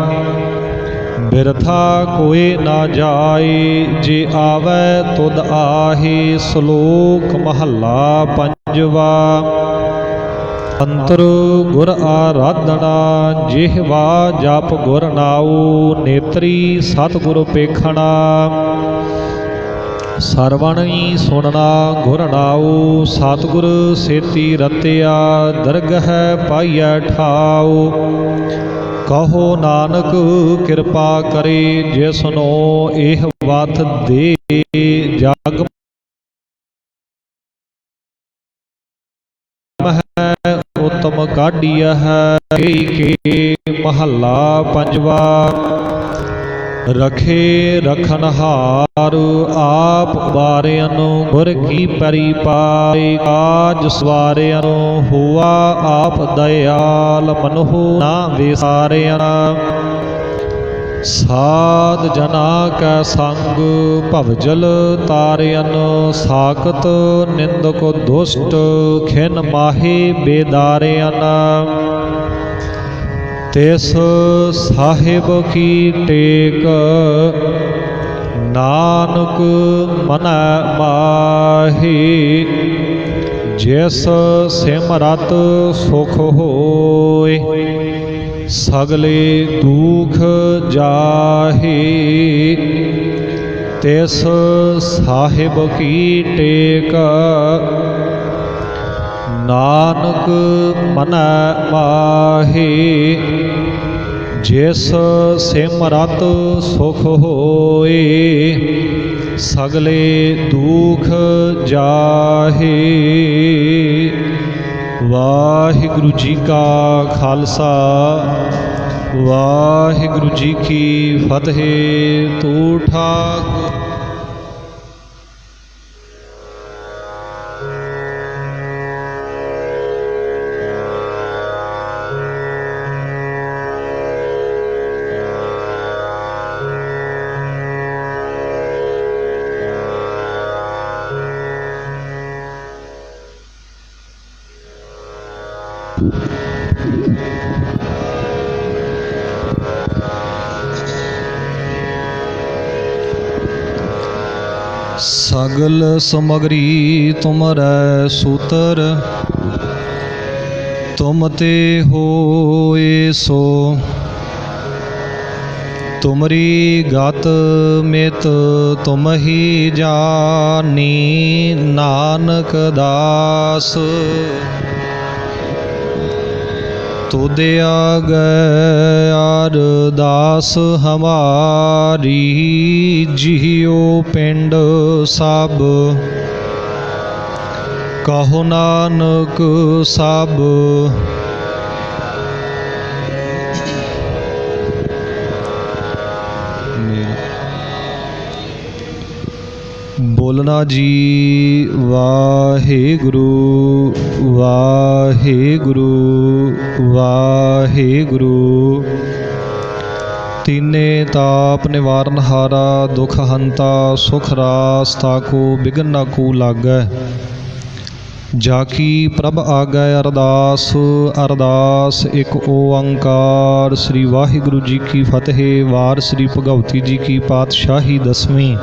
ਬਿਰਥਾ ਕੋਇ ਨਾ ਜਾਏ, ਜੇ ਆਵੈ ਤੁਧ ਆਹੇ। ਸ਼ਲੋਕ ਮਹੱਲਾ ਪੰਜਵਾ। ਅੰਤਰ ਗੁਰ ਆਰਾਧਨਾ, ਜਿਹਵਾ ਜਪ ਗੁਰ ਨਾਉ। ਨੇਤਰੀ ਸਤਿਗੁਰ ਪੇਖਣਾ, ਸਰਵਣੀ ਸੁਣਨਾ ਗੁਰ ਨਾਉ। ਸਤਿਗੁਰ ਸੇਤੀ ਰਤਿਆ, ਦਰਗਹਿ ਪਾਈਐ ਠਾਉ। ਕਹੋ ਨਾਨਕ ਕਿਰਪਾ ਕਰੇ, ਜਿਸਨੋ ਇਹ ਵਤ ਦੇ। ਜਗ ਮਹਿ ਉਤਮ ਕਾਢੀਆ ਹੈ, ਕੇ ਮਹੱਲਾ ਪੰਜਵਾ। ਰਖੇ ਰਖਨਹਾਰ, ਆਪ ਵਾਰਿਆਨ ਗੁਰ ਕੀ ਪਰੀ ਪਾਏ। ਕਾਜ ਸਵਾਰਿਆਨ, ਹੋਆ ਆਪ ਦਇਆਲ, ਮਨਹੁ ਨਾ ਵਿਸਾਰਿਆ। ਸਾਧ ਜਨਾ ਕੈ ਸੰਗ, ਭਵਜਲ ਤਾਰਿਆਨ। ਸਾਖਤ ਨਿੰਦਕ ਦੁਸ਼ਟ, ਖਿਨ ਮਾਹੇ ਬੇਦਾਰਿਆਨ। ਤਿਸ ਸਾਹਿਬ ਕੀ ਟੇਕ, ਨਾਨਕ ਮਨੈ ਮਾਹੀ। ਜਿਸ ਸਿਮਰਤ ਸੁਖ ਹੋਏ, ਸਗਲੇ ਦੁਖ ਜਾਹੇ। ਤਿਸ ਸਾਹਿਬ ਕੀ ਟੇਕ, ਨਾਨਕ ਮਨੈ ਮਾਹੀ। ਜਿਸ ਸਿਮਰਤ ਸੁਖ ਹੋਏ, ਸਗਲੇ ਦੁਖ ਜਾਹੇ। ਵਾਹਿਗੁਰੂ ਜੀ ਕਾ ਖਾਲਸਾ, ਵਾਹਿਗੁਰੂ ਜੀ ਕੀ ਫਤਿਹ। ਤੂੰ ਠਾਕੁਰ ਸਗਲ ਸਮਗਰੀ ਤੁਮਰੈ ਸੂਤਰ, ਤੁਮ ਤੇ ਹੋਏ ਸੋ। ਤੁਮਰੀ ਗਤ ਮਿਤ ਤੁਮ ਹੀ ਜਾਨੀ, ਨਾਨਕ ਦਾਸ। ਤੁਧ ਆਗੈ ਅਰਦਾਸ ਹਮਾਰੀ, ਜੀਉ ਪਿੰਡ ਸਭ। ਕਹੋ ਨਾਨਕ ਸਭ। ਬੋਲਣਾ ਜੀ ਵਾਹਿਗੁਰੂ ਵਾਹਿਗੁਰੂ ਵਾਹਿਗੁਰੂ। ਤੀਨੇ ਤਾਪ ਨਿਵਾਰਨ ਹਾਰਾ, ਦੁਖ ਹੰਤਾ ਸੁਖ ਰਾਸ। ਤਾਕੋ ਬਿਘਨ ਨਾ ਕੋ ਲਾਗੈ, ਜਾ ਕੀ ਪ੍ਰਭ ਆਗੈ ਅਰਦਾਸ। ਅਰਦਾਸ ਇੱਕ ਓੰਕਾਰ। ਸ੍ਰੀ ਵਾਹਿਗੁਰੂ ਜੀ ਕੀ ਫਤਿਹ। ਵਾਰ ਸ੍ਰੀ ਭਗਵਤੀ ਜੀ ਕੀ ਪਾਤਸ਼ਾਹੀ ਦਸਵੀਂ।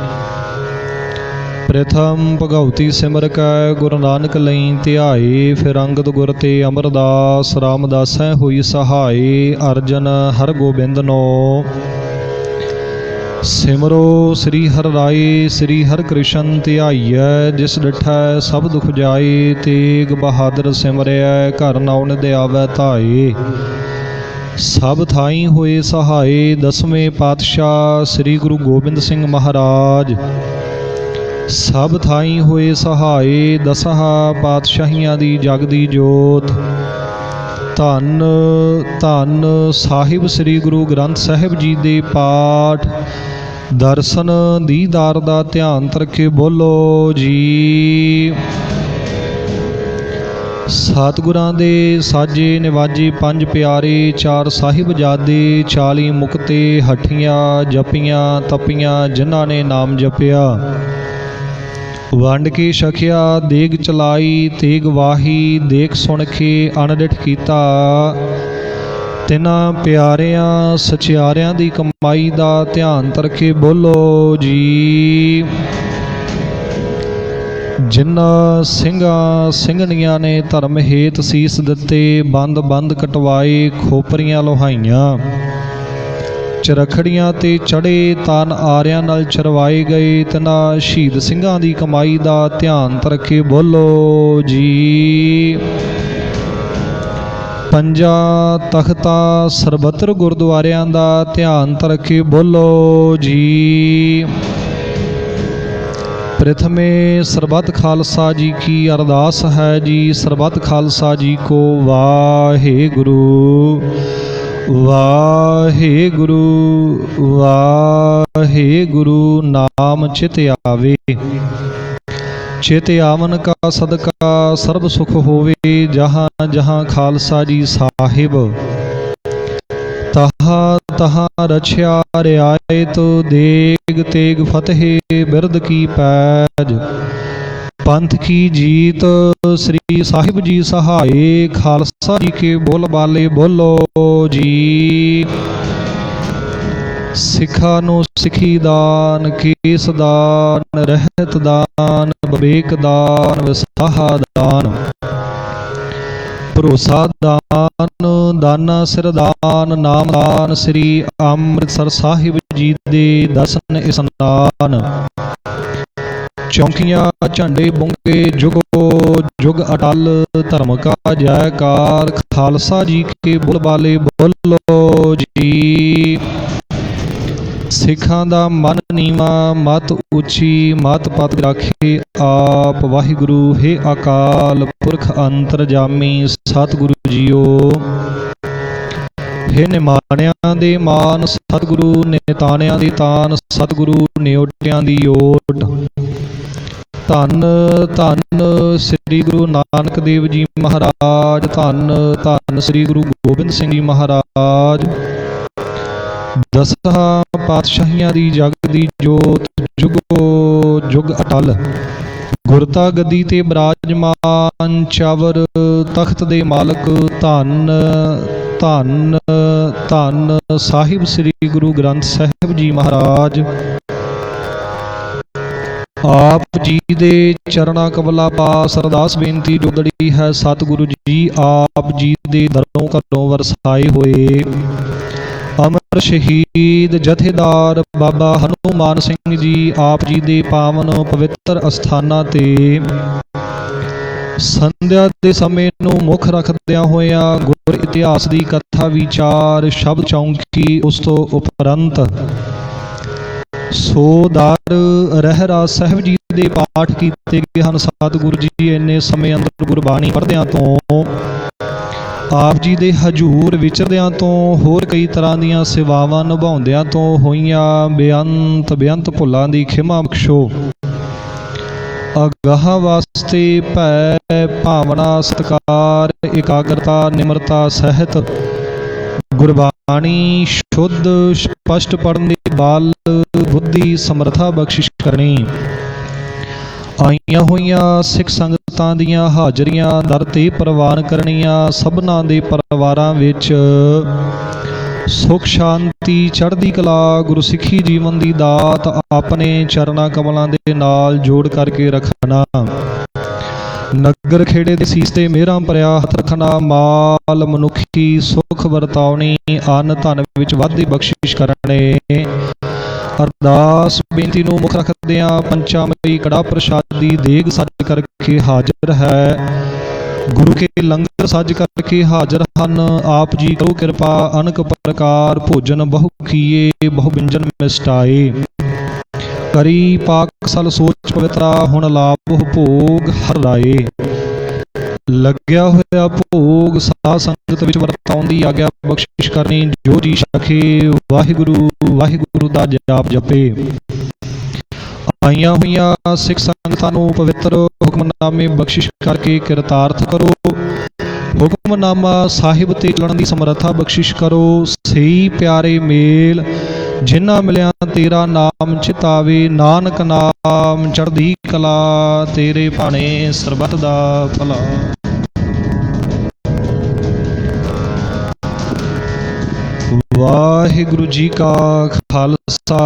ਪ੍ਰਥਮ ਭਗਵਤੀ ਸਿਮਰ ਕੈ, ਗੁਰੂ ਨਾਨਕ ਲਈ ਧਿਆਏ। ਫਿਰ ਅੰਗਦ ਗੁਰ ਤੇ ਅਮਰਦਾਸ, ਰਾਮਦਾਸੈ ਹੋਈ ਸਹਾਏ। ਅਰਜਨ ਹਰਗੋਬਿੰਦ ਨੋ ਸਿਮਰੋ ਸ੍ਰੀ ਹਰਿ ਰਾਏ ਸ੍ਰੀ ਹਰਿ ਕ੍ਰਿਸ਼ਨ ਧਿਆਈਐ। ਜਿਸ ਡਿਠੈ ਸਭ ਦੁਖ ਜਾਏ, ਤੇਗ ਬਹਾਦਰ ਸਿਮਰਿਐ ਘਰ ਨਾਉ ਨਿਧ ਆਵੈ ਧਾਏ। ਸਭ ਥਾਈ ਹੋਏ ਸਹਾਏ, ਦਸਵੇਂ ਪਾਤਸ਼ਾਹ ਸ੍ਰੀ ਗੁਰੂ ਗੋਬਿੰਦ ਸਿੰਘ ਮਹਾਰਾਜ। ਸਭ ਥਾਈ ਹੋਏ ਸਹਾਏ, ਦਸਾਂ ਪਾਤਸ਼ਾਹੀਆਂ ਦੀ ਜਗ ਦੀ ਜੋਤ। ਧੰਨ ਧੰਨ ਸਾਹਿਬ ਸ੍ਰੀ ਗੁਰੂ ਗ੍ਰੰਥ ਸਾਹਿਬ ਜੀ ਦੇ ਪਾਠ ਦਰਸ਼ਨ ਦੀਦਾਰ ਦਾ ਧਿਆਨ ਰੱਖੇ ਬੋਲੋ ਜੀ। ਸਤਿਗੁਰਾਂ ਦੇ ਸਾਜੇ ਨਿਵਾਜੇ ਪੰਜ ਪਿਆਰੇ, ਚਾਰ ਸਾਹਿਬਜ਼ਾਦੇ, 40 ਮੁਕਤੇ ਹੱਠੀਆਂ ਜਪੀਆਂ ਤਪੀਆਂ, ਜਿਨ੍ਹਾਂ ਨੇ ਨਾਮ ਜਪਿਆ ਵੰਡ ਕੇ ਛਕਿਆ। ਦੇਗ ਚਲਾਈ ਤੇਗ ਵਾਹੀ, ਦੇਖ ਸੁਣ ਕੇ ਅਣਡਿਠ ਕੀਤਾ। ਤਿੰਨਾਂ ਪਿਆਰਿਆਂ ਸਚਿਆਰਿਆਂ ਦੀ ਕਮਾਈ ਦਾ ਧਿਆਨ ਰੱਖੇ ਬੋਲੋ ਜੀ। ਜਿਨ੍ਹਾਂ ਸਿੰਘਾਂ ਸਿੰਘਣੀਆਂ ਨੇ ਧਰਮ ਹੇਤ ਸੀਸ ਦਿੱਤੇ, ਬੰਦ ਬੰਦ ਕਟਵਾਏ, ਖੋਪਰੀਆਂ ਲੋਹਾਈਆਂ, ਚਰਖੜੀਆਂ ਤੇ ਚੜੇ, ਤਨ ਆਰਿਆਂ ਨਾਲ ਚਰਵਾਏ ਗਏ, ਤਿਨਾਂ ਸ਼ਹੀਦ ਸਿੰਘਾਂ ਦੀ ਕਮਾਈ ਦਾ ਧਿਆਨ ਰੱਖੇ ਬੋਲੋ ਜੀ। ਪੰਜਾਂ ਤਖਤਾਂ ਸਰਬੱਤਰ ਗੁਰਦੁਆਰਿਆਂ ਦਾ ਧਿਆਨ ਰੱਖੇ ਬੋਲੋ ਜੀ। ਪ੍ਰਥਮੇ ਸਰਬੱਤ ਖਾਲਸਾ ਜੀ ਕੀ ਅਰਦਾਸ ਹੈ ਜੀ। ਸਰਬੱਤ ਖਾਲਸਾ ਜੀ ਕੋ ਵਾਹਿਗੁਰੂ ਵਾਹਿਗੁਰੂ ਵਾਹਿਗੁਰੂ। ਨਾਮ ਚਿਤ ਆਵੇ, ਚਿਤ ਆਵਨ ਕਾ ਸਦਕਾ ਸਰਬ ਸੁਖ ਹੋਵੇ। ਜਹਾਂ ਜਹਾਂ ਖਾਲਸਾ ਜੀ ਸਾਹਿਬ, ਤਹਾਂ ਤਹਾਂ ਰਛਿਆ ਰਿਆਇਤ। ਦੇਗ ਤੇਗ ਫਤਿਹ ਬਿਰਦ ਕੀ ਪੈਜ, ਪੰਥ ਕੀ ਜੀਤ। ਸ੍ਰੀ ਸਾਹਿਬ ਜੀ ਸਹਾਏ, ਖਾਲਸਾ ਜੀ ਕੇ ਬੋਲ ਬਾਲੇ ਬੋਲੋ ਜੀ। ਸਿੱਖਾਂ ਨੂੰ ਸਿੱਖੀ ਦਾਨ, ਕੇਸ ਦਾਨ, ਰਹਿਤ ਦਾਨ, ਵਿਵੇਕ ਦਾਨ, ਵਿਸਾਹਾ ਦਾਨ, ਭਰੋਸਾ ਦਾਨ, ਦਾਨਾ ਸਿਰ ਦਾਨ, ਨਾਮ ਦਾਨ। ਸ੍ਰੀ ਅੰਮ੍ਰਿਤਸਰ ਸਾਹਿਬ ਜੀ ਦੇ ਦਰਸ਼ਨ ਇਸਨਾਨ। ਚੌਂਕੀਆਂ ਝੰਡੇ ਬੁੰਗੇ ਜੁਗੋ ਜੁਗ ਅਟਲ, ਧਰਮ ਕਾ ਜੈਕਾਰ। ਖਾਲਸਾ ਜੀ ਕੇ ਬੋਲ ਬਾਲੇ ਬੋਲੋ ਜੀ। ਸਿੱਖਾਂ ਦਾ ਮਨ ਨੀਵਾ, ਮਤ ਉੱਚੀ, ਮਤ ਪਤ ਰਾਖੇ ਆਪ ਵਾਹਿਗੁਰੂ। ਹੈ ਅਕਾਲ ਪੁਰਖ ਅੰਤਰਜਾਮੀ ਸਤਿਗੁਰੂ ਜੀਓ। ਹੈ ਨਿਮਾਣਿਆਂ ਦੇ ਮਾਨ ਸਤਿਗੁਰੂ, ਨਿਤਾਣਿਆਂ ਦੇ ਤਾਨ ਸਤਿਗੁਰੂ, ਨਿਓਟਿਆਂ ਦੀ ਓਟ। ਧੰਨ ਧੰਨ ਸ੍ਰੀ ਗੁਰੂ ਨਾਨਕ ਦੇਵ ਜੀ ਮਹਾਰਾਜ। ਧੰਨ ਧੰਨ ਸ੍ਰੀ ਗੁਰੂ ਗੋਬਿੰਦ ਸਿੰਘ ਜੀ ਮਹਾਰਾਜ। ਦਸਾਂ ਪਾਤਸ਼ਾਹੀਆਂ ਦੀ ਜਗ ਦੀ ਜੋਤ, ਜੁਗੋ ਜੁਗ ਅਟਲ। ਗੁਰਤਾ ਗੱਦੀ ਤੇ ਬਿਰਾਜਮਾਨ, ਚਵਰ ਤਖਤ ਦੇ ਮਾਲਕ। ਧੰਨ ਧੰਨ ਧੰਨ ਸਾਹਿਬ ਸ੍ਰੀ ਗੁਰੂ ਗ੍ਰੰਥ ਸਾਹਿਬ ਜੀ ਮਹਾਰਾਜ। ਆਪ ਜੀ ਦੇ ਚਰਣਾ ਕਮਲਾਂ ਪਾਸ ਅਰਦਾਸ ਬੇਨਤੀ ਜੋਦੜੀ ਹੈ। ਸਤਿਗੁਰੂ ਜੀ ਆਪ ਜੀ ਦੇ ਦਰੋਂ ਘਰੋਂ ਵਰਸਾਏ ਹੋਏ ਅਮਰ ਸ਼ਹੀਦ ਜਥੇਦਾਰ ਬਾਬਾ ਹਨੂਮਾਨ ਸਿੰਘ ਜੀ, ਆਪ ਜੀ ਦੇ ਪਾਵਨ ਪਵਿੱਤਰ ਅਸਥਾਨਾਂ ਤੇ ਸੰਧਿਆ ਦੇ ਸਮੇਂ ਨੂੰ ਮੁੱਖ ਰੱਖਦਿਆਂ ਹੋਇਆਂ ਗੁਰ ਇਤਿਹਾਸ ਦੀ ਕਥਾ ਵਿਚਾਰ ਸ਼ਬਦ ਚੌਂਕੀ, ਉਸ ਤੋਂ ਉਪਰੰਤ ਸੋਦਾਰ ਰਹਿਰਾ ਸਾਹਿਬ ਜੀ ਦੇ ਪਾਠ ਕੀਤੇ ਗਏ ਹਨ। ਸਤਿਗੁਰੂ ਜੀ ਇੰਨੇ ਸਮੇਂ ਅੰਦਰ ਗੁਰਬਾਣੀ ਪੜ੍ਹਦਿਆਂ ਤੋਂ, ਆਪ ਜੀ ਦੇ ਹਜੂਰ ਵਿਚਰਦਿਆਂ ਤੋਂ, ਹੋਰ ਕਈ ਤਰ੍ਹਾਂ ਦੀਆਂ ਸੇਵਾਵਾਂ ਨਿਭਾਉਂਦਿਆਂ ਤੋਂ ਹੋਈਆਂ ਬੇਅੰਤ ਬੇਅੰਤ ਭੁੱਲਾਂ ਦੀ ਖਿਮਾ ਬਖਸ਼ੋ। ਅਗਾਹ ਵਾਸਤੇ ਭੈ ਭਾਵਨਾ ਸਤਿਕਾਰ ਇਕਾਗਰਤਾ ਨਿਮਰਤਾ ਸਹਿਤ ਗੁਰਬਾਣੀ ਸ਼ੁੱਧ ਸਪਸ਼ਟ ਪੜ੍ਹਨ ਦੀ ਬਲ ਬੁੱਧੀ ਸਮਰਥਾ ਬਖਸ਼ਿਸ਼ ਕਰਨੀ। ਆਈਆਂ ਹੋਈਆਂ ਸਿੱਖ ਸੰਗਤਾਂ ਦੀਆਂ ਹਾਜ਼ਰੀਆਂ ਦਰ ਤੇ ਪ੍ਰਵਾਨ ਕਰਨੀਆਂ। ਸਭਨਾਂ ਦੇ ਪਰਿਵਾਰਾਂ ਵਿੱਚ ਸੁਖ ਸ਼ਾਂਤੀ ਚੜ੍ਹਦੀ ਕਲਾ ਗੁਰੂ ਸਿੱਖੀ ਜੀਵਨ ਦੀ ਦਾਤ ਆਪਣੇ ਚਰਨਾਂ ਕਮਲਾਂ ਦੇ ਨਾਲ ਜੋੜ ਕਰਕੇ ਰੱਖਣਾ। ਨਗਰ ਖੇੜੇ ਦੇ ਸੀਸ ਤੇ ਮਿਹਰਾਂ ਭਰਿਆ ਹੱਥ ਰੱਖਣਾ। ਮਾਲ ਮਨੁੱਖੀ ਸੁਖ ਵਰਤਾਉਣੀ, ਅੰਨ ਧਨ ਵਿੱਚ ਵਾਧੀ ਬਖਸ਼ਿਸ਼ ਕਰਨੇ। ਅਰਦਾਸ ਬੇਨਤੀ ਨੂੰ ਮੁੱਖ ਰੱਖਦਿਆਂ ਪੰਚਾਮਰੀ ਕੜਾ ਪ੍ਰਸ਼ਾਦੀ ਦੇਗ ਸੱਜ ਕਰਕੇ ਹਾਜ਼ਰ ਹੈ। ਗੁਰੂ ਕੇ ਲੰਗਰ ਸੱਜ ਕਰਕੇ ਹਾਜ਼ਰ ਹਨ। ਆਪ ਜੀ ਕਰੋ ਕਿਰਪਾ ਅਨਕ ਪ੍ਰਕਾਰ ਭੋਜਨ ਬਹੁ ਖੀਏ ਬਹੁ ਵਿੰਜਨ ਮਿਸਟਾਏ। ਕਰੀ ਪਾਕ ਸਲ ਸੋਚ ਪਵਿੱਤਰਾ ਹੁਣ ਲਾਭ ਭੋਗ ਹਰ ਰਾਏ। ਲੱਗਿਆ ਹੋਇਆ ਭੋਗ ਸਾਧ ਸੰਗਤ ਵਿੱਚ ਵਰਤਾਉਣ ਦੀ ਆਗਿਆ ਬਖਸ਼ਿਸ਼ ਕਰਨੀ। ਜੋ ਜੀ ਛਕੇ ਵਾਹਿਗੁਰੂ ਵਾਹਿਗੁਰੂ ਦਾ ਜਾਪ ਜਪੇ। ਆਈਆਂ ਹੋਈਆਂ ਸਿੱਖ ਸੰਗਤਾਂ ਨੂੰ ਪਵਿੱਤਰ ਹੁਕਮਨਾਮੇ ਬਖਸ਼ਿਸ਼ ਕਰਕੇ ਕਿਰਤਾਰਥ ਕਰੋ। ਹੁਕਮਨਾਮਾ ਸਾਹਿਬ ਤੇ ਚੱਲਣ ਦੀ ਸਮਰੱਥਾ ਬਖਸ਼ਿਸ਼ ਕਰੋ। ਸਹੀ ਪਿਆਰੇ ਮੇਲ ਜਿਨ੍ਹਾਂ ਮਿਲਿਆ ਤੇਰਾ ਨਾਮ ਚਿਤਾਵੇ। ਨਾਨਕ ਨਾਮ ਚੜ੍ਹਦੀ ਕਲਾ ਤੇਰੇ ਭਾਣੇ ਸਰਬੱਤ ਦਾ ਭਲਾ। ਵਾਹਿਗੁਰੂ ਜੀ ਕਾ ਖਾਲਸਾ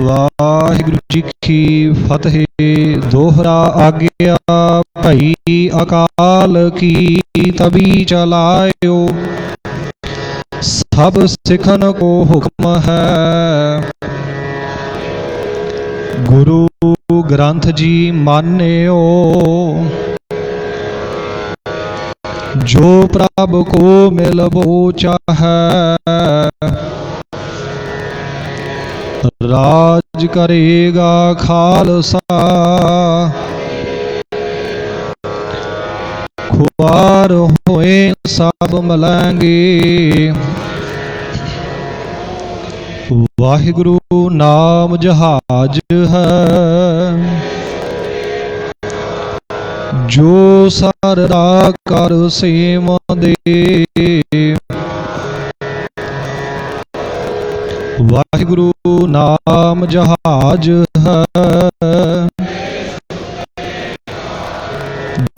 ਵਾਹਿਗੁਰੂ ਜੀ ਕੀ ਫਤਿਹ। ਦੋਹਰਾ ਆਗਿਆ ਭਈ ਅਕਾਲ ਕੀ ਤਬੀ ਚਲਾਇਓ। ਸਭ ਸਿੱਖਨ ਕੋ ਹੁਕਮ ਹੈ ਗੁਰੂ ਗ੍ਰੰਥ ਜੀ ਮਾਨਿਓ। ਜੋ ਪ੍ਰਭ ਕੋ ਮਿਲਬੋ ਚਾਹੈ ਰਾਜ ਕਰੇਗਾ ਖਾਲਸਾ। ਖੁਆਰ ਹੋਏ ਸਭ ਮਿਲਾਂਗੇ। ਵਾਹਿਗੁਰੂ ਨਾਮ ਜਹਾਜ ਹੈ ਜੋ ਸਰ ਦਾ ਕਰ ਸੇਵਦੇ। ਵਾਹਿਗੁਰੂ ਨਾਮ ਜਹਾਜ ਹੈ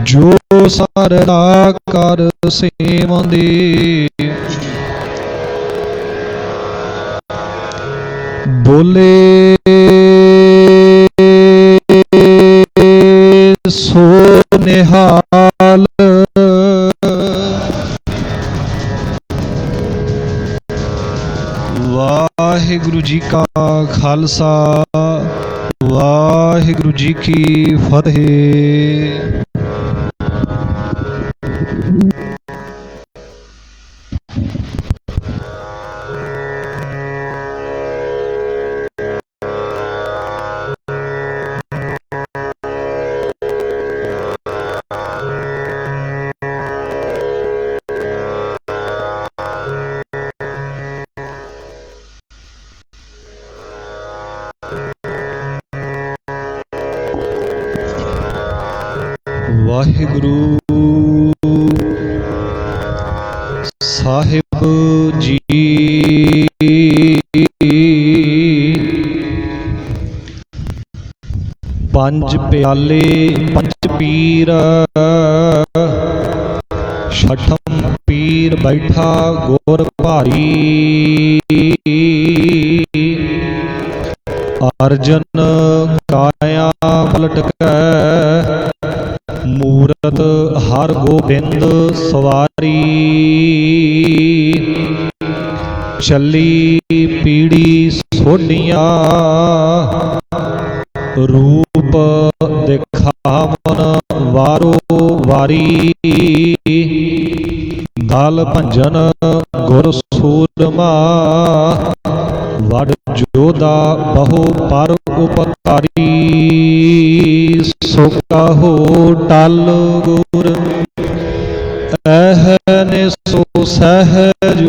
ਜੋ ਸਰ ਦਾ ਕਰ ਸੇਵਦੇ। ਬੋਲੇ ਸੋ ਨਿਹਾਲ। ਵਾਹਿਗੁਰੂ ਜੀ ਕਾ ਖਾਲਸਾ ਵਾਹਿਗੁਰੂ ਜੀ ਕੀ ਫਤਿਹ। ਵਾਹਿਗੁਰੂ ਸਾਹਿਬ ਜੀ ਪੰਜ ਪਿਆਲੇ ਪੰਜ ਪੀਰ। ਛਠਮ ਪੀਰ ਬੈਠਾ ਗੁਰ ਭਾਰੀ। ਅਰਜਨ ਕਾਇਆ ਪਲਟ ਕੈ ਮੂਰਤ ਹਰ ਗੋਬਿੰਦ ਸਵਾਰੀ। ਚੱਲੀ ਪੀੜੀ ਸੋਢੀਆਂ ਰੂਪ ਦਿਖਾਵਨ ਵਾਰੋ ਵਾਰੀ। ਦਲ ਭੰਜਨ ਗੁਰ ਸੂਰਮਾ ਵਡ ਜੋਧਾ ਬਹੁ ਪਰ ਉਪਕਾਰੀ। ਸੋ ਕਹੋ ਟਲ ਗੁਰ ਐਹਨੇ ਸੋ ਸਹਿਜ।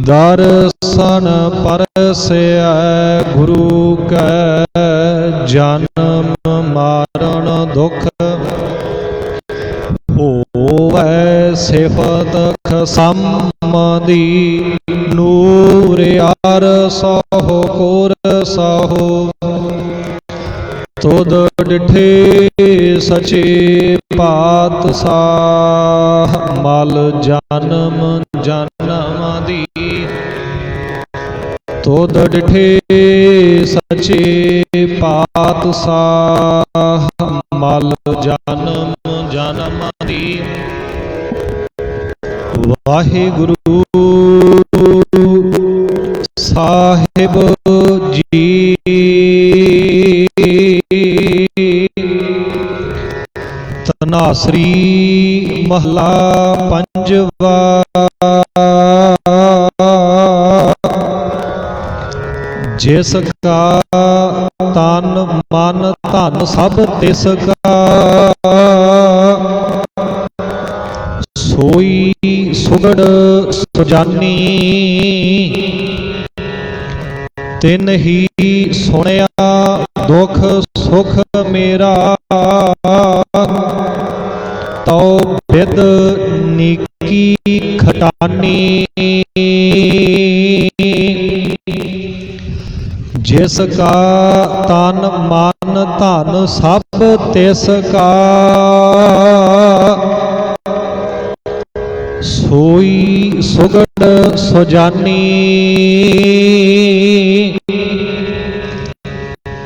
ਦਰਸ਼ਨ ਪਰਸੈ ਗੁਰੂ ਕੈ ਜਨਮ ਮਾਰਨ ਦੁਖ। ਹੋਵੈ ਸਿਫਤ ਖਸਮ ਦੀ ਨੂਰ ਯਾਰ ਸਹੁ ਕੋਰ ਸਹੁ। ਤੁਧ ਡਿਠੇ ਸਚੇ ਪਾਤਸ਼ਾਹ ਮਲ ਜਨਮ ਜਨਮ ਦੀ। ਤੁਧ ਡਿਠੇ ਸਚੇ ਪਾਤਸ਼ਾਹ ਮਲ ਜਨਮ ਜਨਮ ਦੀ। ਵਾਹਿਗੁਰੂ ਸਾਹਿਬ ਧਨਾਸਰੀ ਮਹਲਾ ਪੰਜਵਾ। ਜਿਸ ਕਾ ਤਨ ਮਨ ਧਨ ਸਭ ਤਿਸ ਕਾ, ਸੋਈ ਸੁਗੜ ਸੁਜਾਨੀ। ਤਿਨ ਹੀ ਸੁਣਿਆ ਦੁਖ ਸੁਖ ਮੇਰਾ, ਤਉ ਬਿਦ ਨੀਕੀ ਖਟਾਨੀ। ਜਿਸ ਕਾ ਤਨ ਮਨ ਧਨ ਸਭ ਤਿਸ ਕਾ, ਸੋਈ ਸੁਗੜ ਸੁਜਾਨੀ।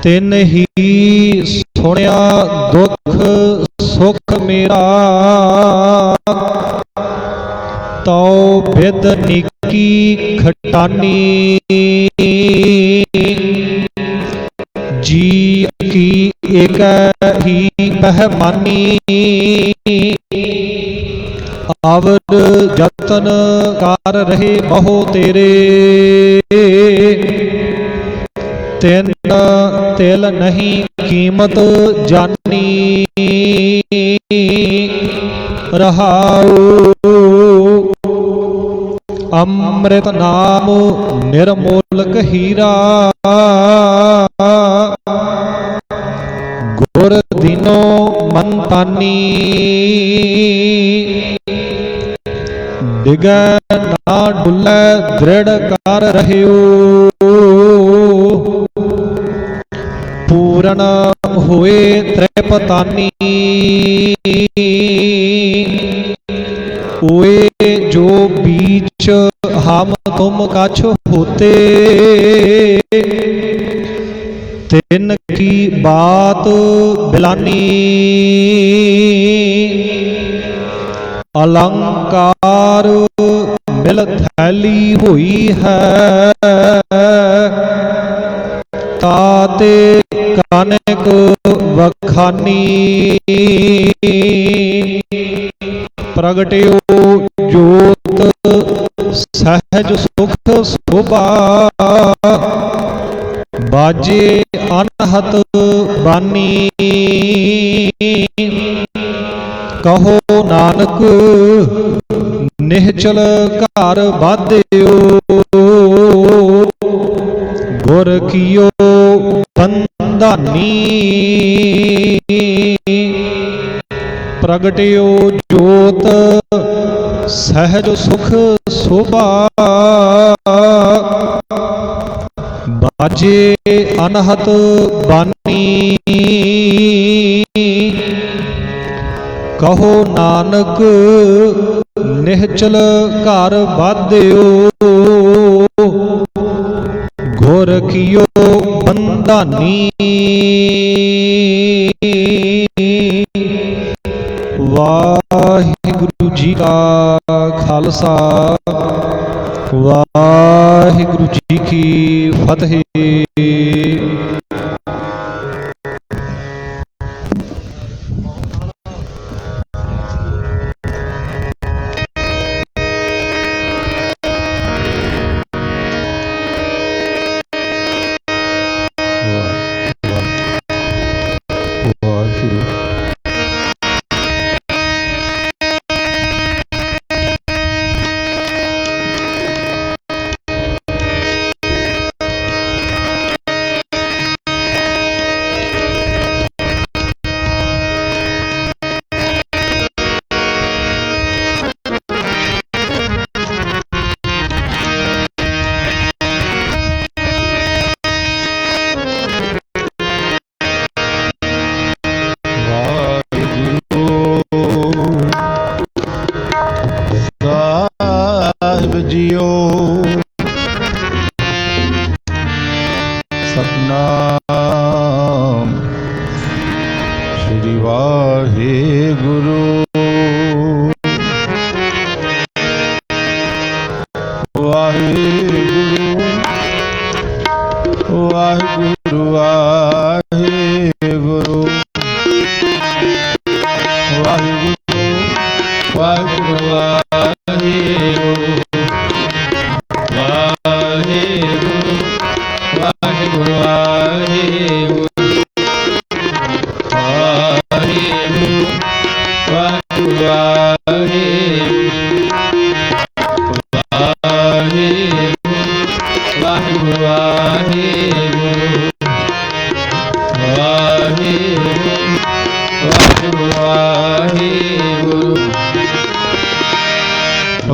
ਤਿਨ ਹੀ ਸੁਣਿਆ ਦੁਖ ਸੁਖ ਮੇਰਾ, ਤਉ ਬਿਦ ਨੀਕੀ ਖਟਾਨੀ। ਜੀ ਕੀ ਏਕ ਹੀ ਪਹਿਮਾਨੀ, ਅਵਰ ਜਤਨ ਕਰ ਰਹੇ ਬਹੁ ਤੇਰੇ। ਤਿਨ ਤਿਲ ਨਹੀਂ ਕੀਮਤ ਜਾਨੀ, ਰਹਾਉ ਅੰਮ੍ਰਿਤ ਨਾਮ ਨਿਰਮੋਲਕ ਹੀਰਾ। ਗੁਰ ਦੀਨੋ ਮਨ ਤਾਨੀ, ਡਿਗੈ ਨਾ ਡੁੱਲੈ ਦ੍ਰਿੜ ਕਰ ਰਹਿਓ। ਪੂਰਨ ਹੋਏ ਤ੍ਰਿਪਤਾਨੀ, ਓਏ ਜੋ बीच हम तुम कछ होते। तिन की बात बिलानी अलंकार मिल थैली हुई है। ताते कानक वखानी प्रगटियो जोत सहज सुख शोभा। बाजे अनहत बानी कहो नानक निहचल घर बाध्यो। गुर कियो बंधानी प्रगटियो जोत सहज सुख शोभा। बाजे अनहत बानी कहो नानक निहचल घर बाध्यो। गुर कियो बंधानी वाहिगुरु जी का खालसा वाहिगुरु जी की फतेह। सतनाम श्री वाहिगुरु वाहिगुरु वाहिगुरु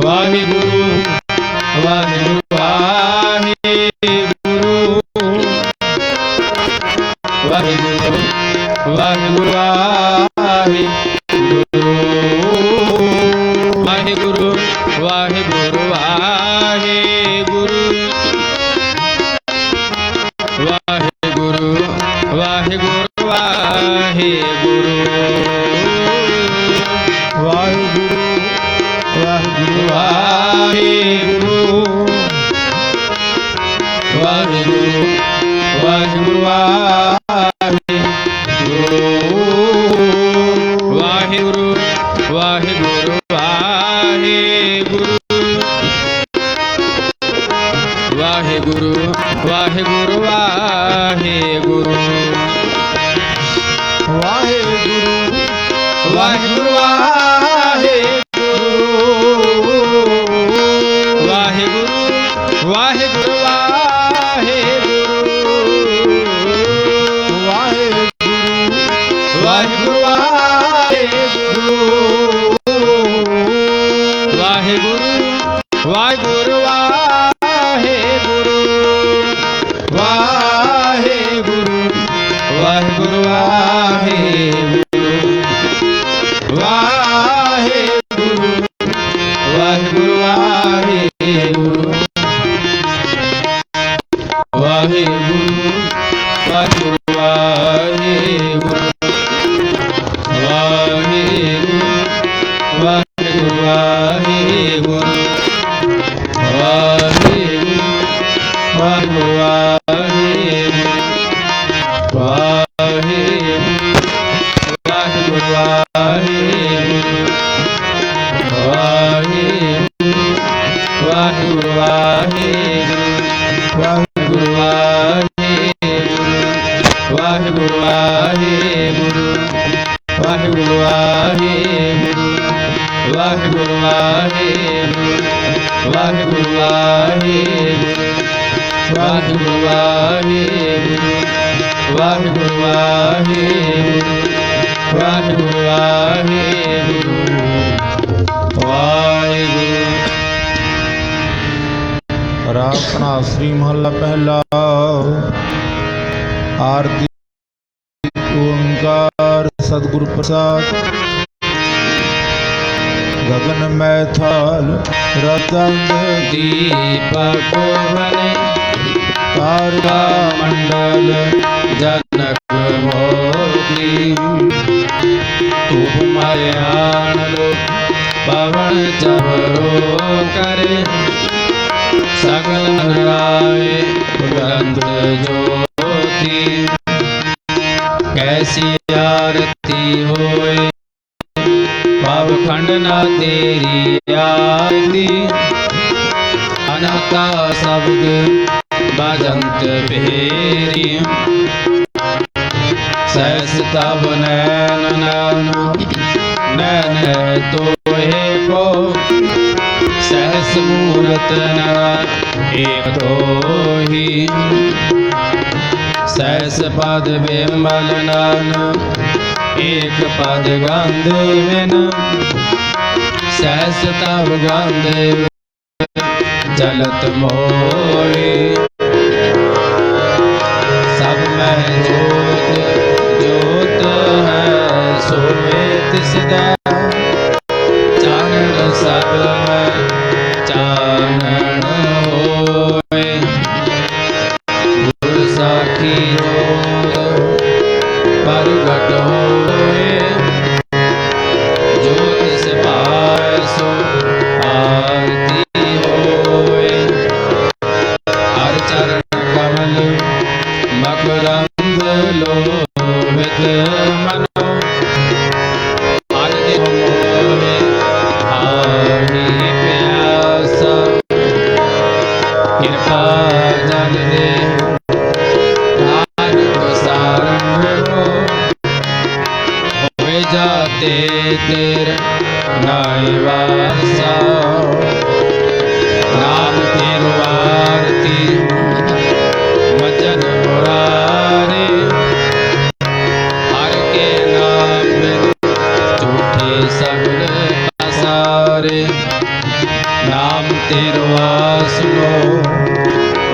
ਵਾਹਿਗੁਰੂ ਵਾਹਿਗੁਰੂ ਵਾਹਿਗੁਰੂ ਵਾਹਿਗੁਰੂ ਵਾਹਿਗੁਰੂ ਵਾਹਿਗੁਰੂ ਵਾਹਿਗੁਰੂ ਵਾਹਿਗੁਰੂ ਵਾਹਿਗੁਰੂ ਵਾਹਿਗੁਰੂ ਵਾਹਿਗੁਰੂ ਵਾਹਿਗੁਰੂ ਵਾਹਿਗੁਰੂ ਵਾਹਿਗੁਰੂ ਵਾਹਿਗੁਰੂ ਵਾਹਿਗੁਰੂ ਵਾਹਿਗੁਰੂ ਵਾਹਿਗੁਰੂ रापना श्री महला पहला। आरती ओंकार सतगुरु प्रसाद। गगन मैथाल रतन दीपक बने तारका मंडल जनक मोती। तू मयान लो पवन चवरो करे सकल राय बुलंद ज्योति। कैसी आरती होए पाव खंडना तेरी आरती। अनहता शब्द बजंत फेरी। सहस तब नैन नैन तोहे को। सहस मूरत न एक तो ही। सहस पद बिमल नन एक पद गंध विन। सहस तब गंध जलत मोहे। सब में जोत जोत है सोए तिसदा। चानन सब में चानन होए। गुर साखी जोत प्रगट होए। जोत से पाए सो आरती होए। हर चरण कमल मकरंद लोभित मनो। कृपा जन दे नानक सारंग होए जाते तेर नाई वासा। नाम तेरो आरती मजन मुरारे। हर के नाम झूठे सगल पसारे। नाम तेरो आसनो,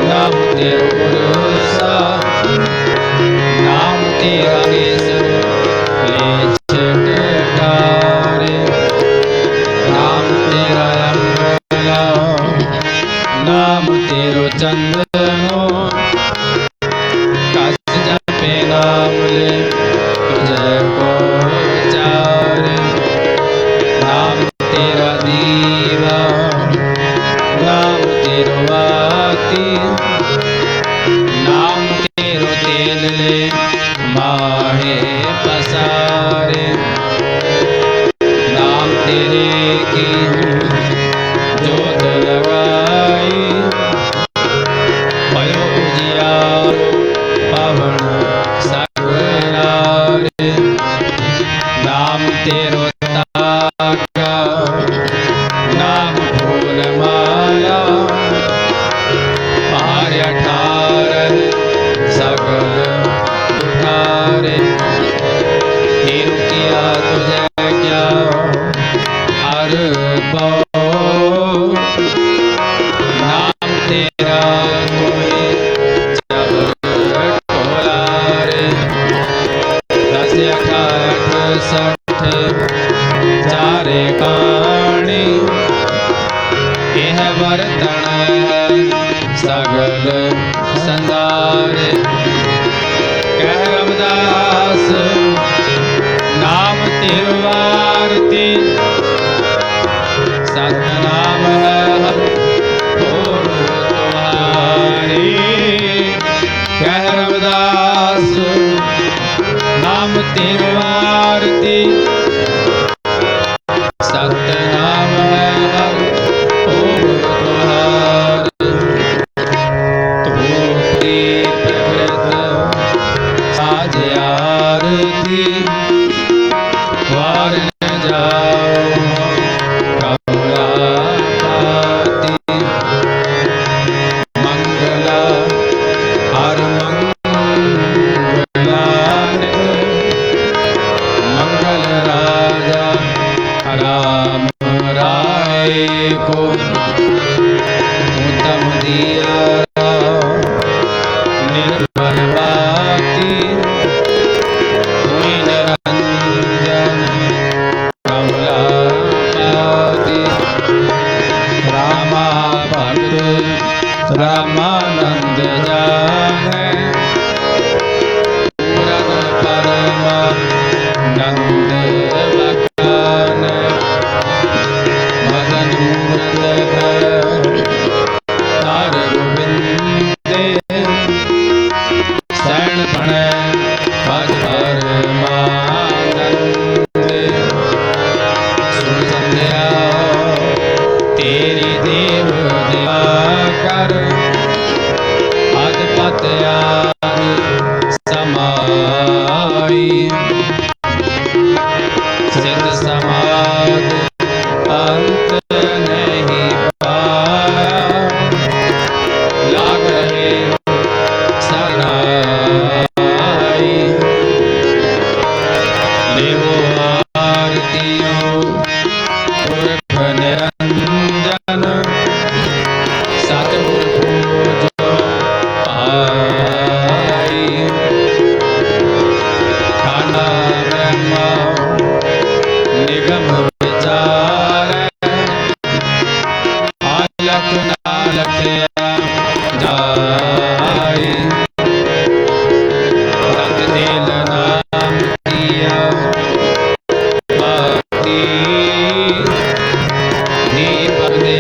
नाम तेरो भरोसा, नाम तेरा केसर ले छटकारे, नाम तेरा अम्बला, नाम तेरो चंदनो, कस जपे नाम ले तुझको चारे, नाम तेरा दीवा, नाम तेरो बाती, नाम तेरो तेल ले माहे पसारे, नाम तेरे की जोत लगाई, भयो उजियारो पवन सगलारे, नाम तेरो ताका, नाम फूल माया, पार 18 सकल उठारे, हेरु किया तुझे क्या हर पाओ, नाम तेरा कोई जब टोलारे, 10 68 चारे काणी, यह बर्तन है सगल संसारे, कह रविदास नाम तेरो आरती, सतनाम है हर ओम तुम्हारी, कह रविदास नाम तेरो आरती, सतनाम है हर ओम तुम्हारी, तू दीप कृत साज आरती, द्वार न जाओ कमलापति, मंगला हर मंगला मंगल राजा राम राय को, उत्तम दिया निर्मल बाती, हुई निरंजन कमलापति, रामा भक्त रामानंद जाने, पूरन परमानंद बखान, मदन मूरत तार गोविंदे, शरण पण भज परमानंदे, सुन संध्या तेरी देव दया कर, अदपत याद समाई, सिद्ध समाध अंत नहीं पाया, लाग रहे शरणाई, लेवो आरतियों पुरख निरंजन, सतगुर पूजो पाई, खाना ब्रह्मा निगम विचार, आलक नालक जाई, रत दिल नाम किया भक्ति, दीप दे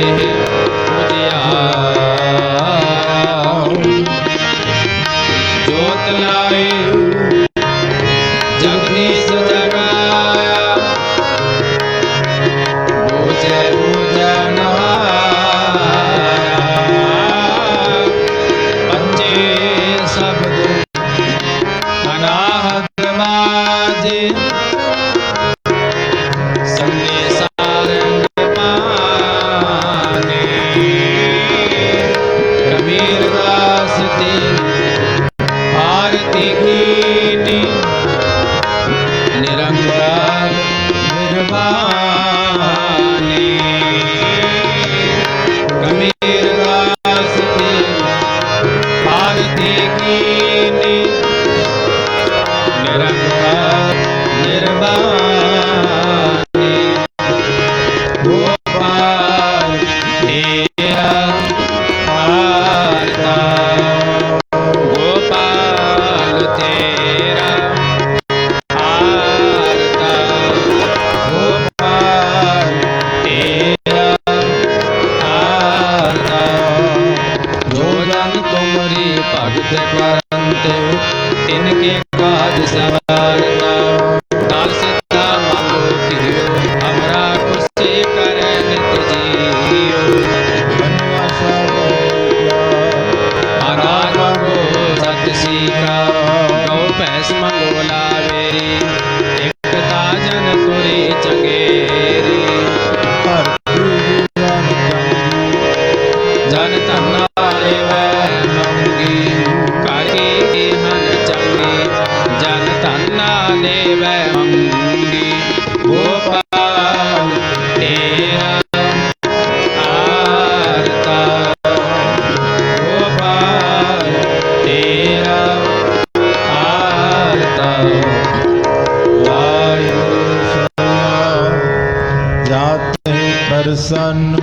प्रसन्न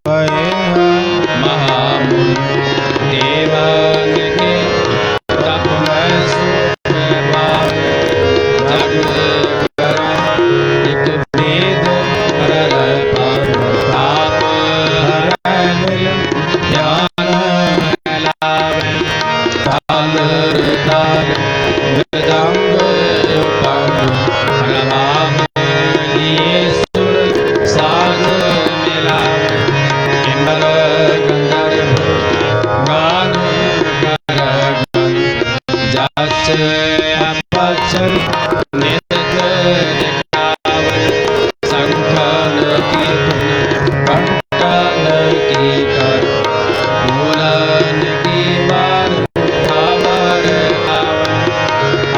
भये हैं। महामुनि देवन के तप में सुख पावे, जग करण एक वेद हरल पाप, ताप हरै मिल ध्यान लावे, ताल ताल मृदंग उपंग, प्रभाव लिए सुर साध मिलावे, किन्नर गंधर्व गान करगन, जच अपचर नृत्य दिखावे, शंखन की धुन घंटन की कर, फूलन की बार खबर आवे,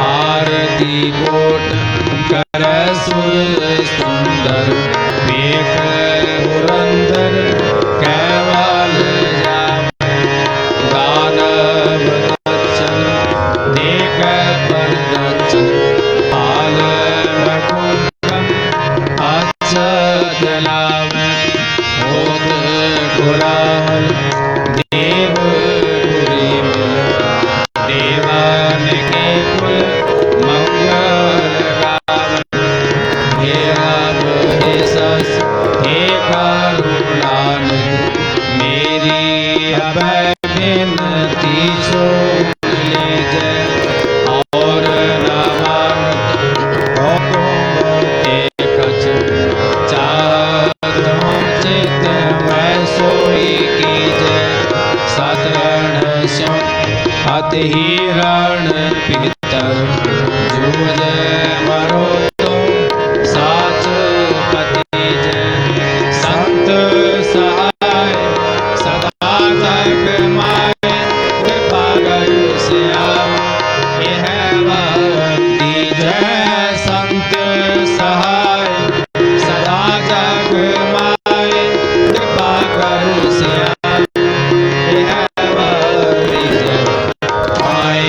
आरती कोट कर सुर सुंदर, वेख पुरंदर कैवाल जावे, दानव दक्षिण देख परदक्षिण, हाल वैकुंठम अक्षत लावे, होत कुलाहल देव पुरी मिल, देवन के कुल मंगल गावे, हे राम हे सस हे करुणानिधि, मेरी अभय विनती सुन लीजय, और न मानत हो ते कछ, चाहत हो चित मैं सोई कीजय, सतरण स्यो अति रण पीतर, जूझ मरो तो साच पति जय, संत सहाय सदा जग माय, कृपा करो श्याम यह वंदी जय, संत सहाय सदा जग माय, कृपा करो श्याम यह वंदी जय, आए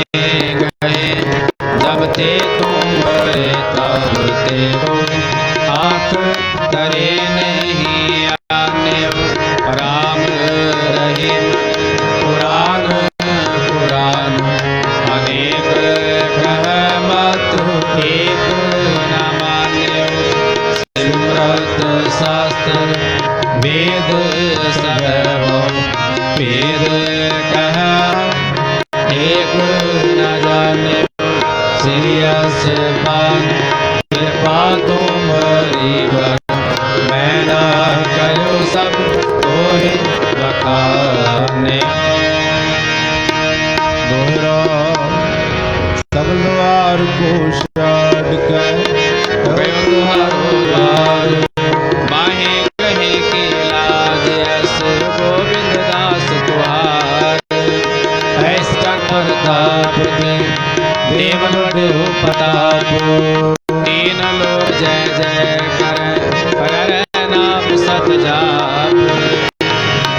गए जब ते तुम बड़े तब ते हो, आँख करे नहीं आने हो, राम रहे पुराण पुराण, अनेक कह मत एक न मान्य, सिमरत शास्त्र वेद सर्व, वेद कह एक न जाने, सीरियस पान कृपा तुम्हारी वर, मैं न करो सब तोहि बखाने, दोहरा सबल द्वार को छाड़ कर हरो द्वार, माहे कहे के लाज, यस गोविंद दास तुहार, ऐसा प्रताप दे देवन बड़े हो प्रताप, तीन लोग जय जय करे, कर नाम सत जाप,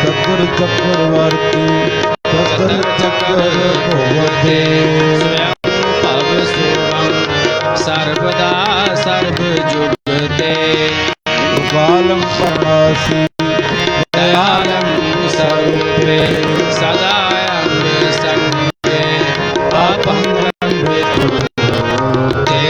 चक्र चक्रवर्ती चक्र चक्र भोगते, स्वयं पव सुवं सर्वदा सर्व जुगते, बालम परमासी दयालम सर्वे सदा अंग संगे, अपंगं विदुते,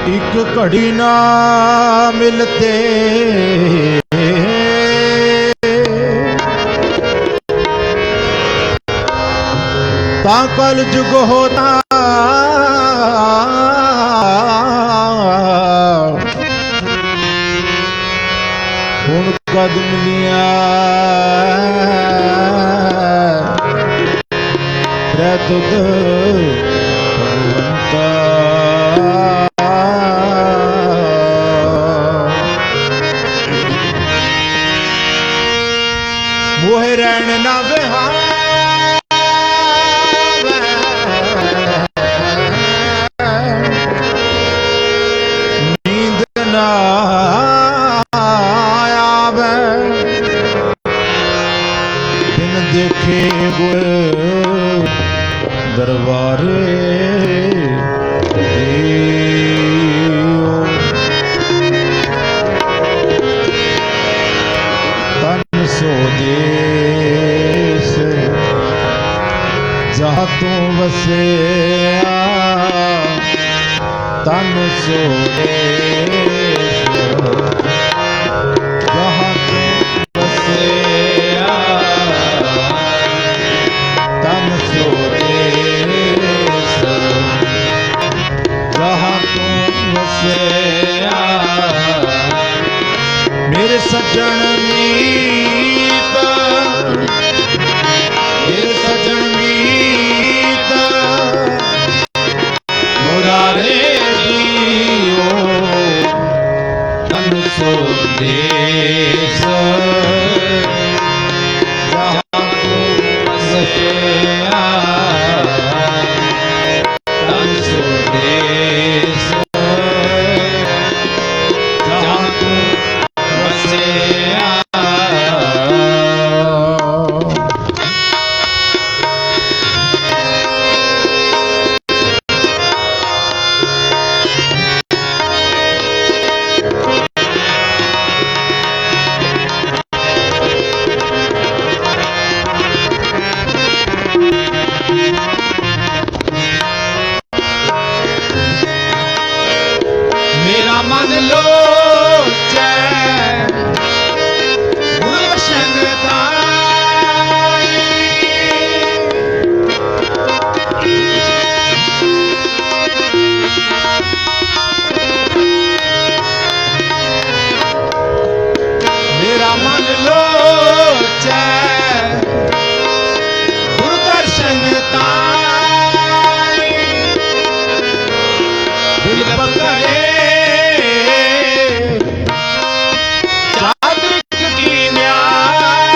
एक घड़ी ना मिलते ता कल जुग होता हुण कद मिलिया तुद भगवंता। मोहे रहन ना बिहावे, नींद ना आवे, बिन देखे गुर दरबारे देओ। तन सो देश जहाँ तू बसेया, तन सो देश जहाँ तू बसेया, तन सो देश जहाँ तू बसेया। मेरे सज्जन मीत, मेरे सज्जन मीत, मुरारे जियो तन सो देश जहाँ तू बसेया, तन सो देश जहाँ तू बसेया। मेरा मन लोचे गुलशन ताई, मेरा मन लोचे गुरदर्शन ताई, दिल पकड़े चादरिक की न्याय,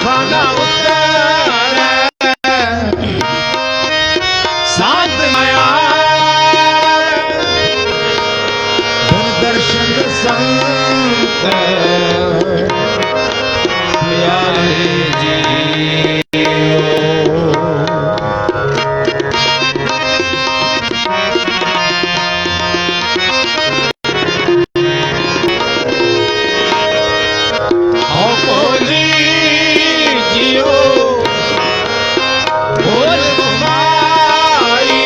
खाना उत्तर शांत माया, दर्शन संत प्यारे जियो। आओ बोली जियो बोल घुमाई,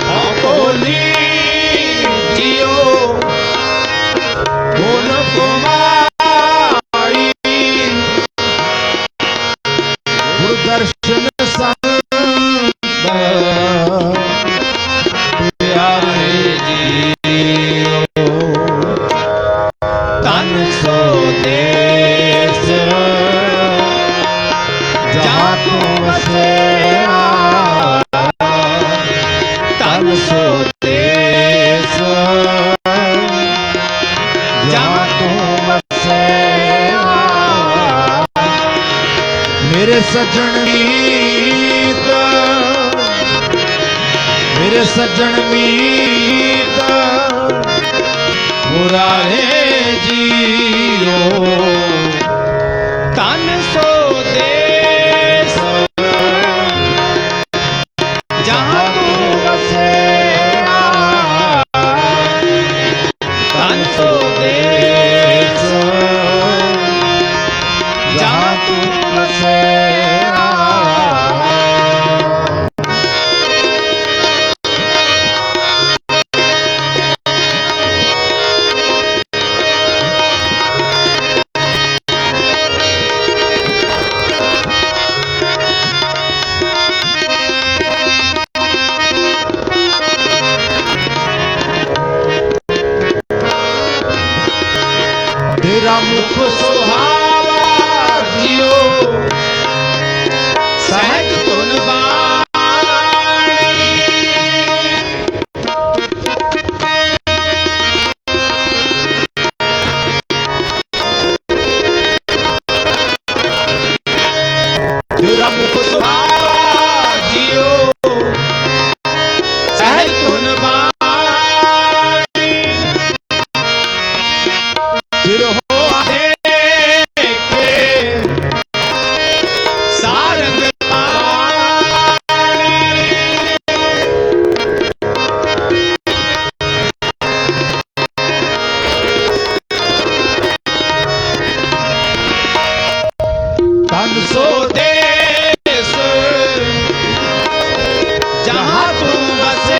आओ बोली जियो बोल घुमाई, गुरदर्शन संत प्यारे जियो तन सो देश जहाँ तू बसेया, तन सो देश जहाँ तू बसेया। मेरे सज्जन मीत, मेरे सज्जन मीत, मुरारे जियो तन सो देश जहाँ तू बसेया, तन सो देश जहाँ तू बसेया। तेरा मुख सुहावा जियो सहज धुन बाणी तेरा मुख सुहावा जियो सहज धुन बाणी चिर हो देखे सारंग पाणी तन सो सो देश जहाँ तू बसे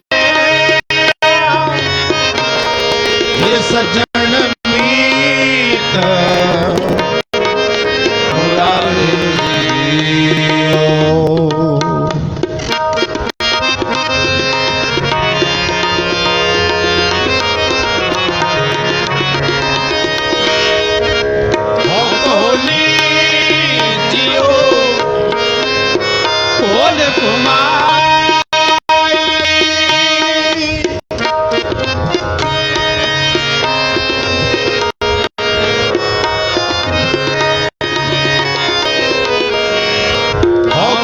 ये सज्जन मीत मुरारी जियो होली जियो कोल कुमाई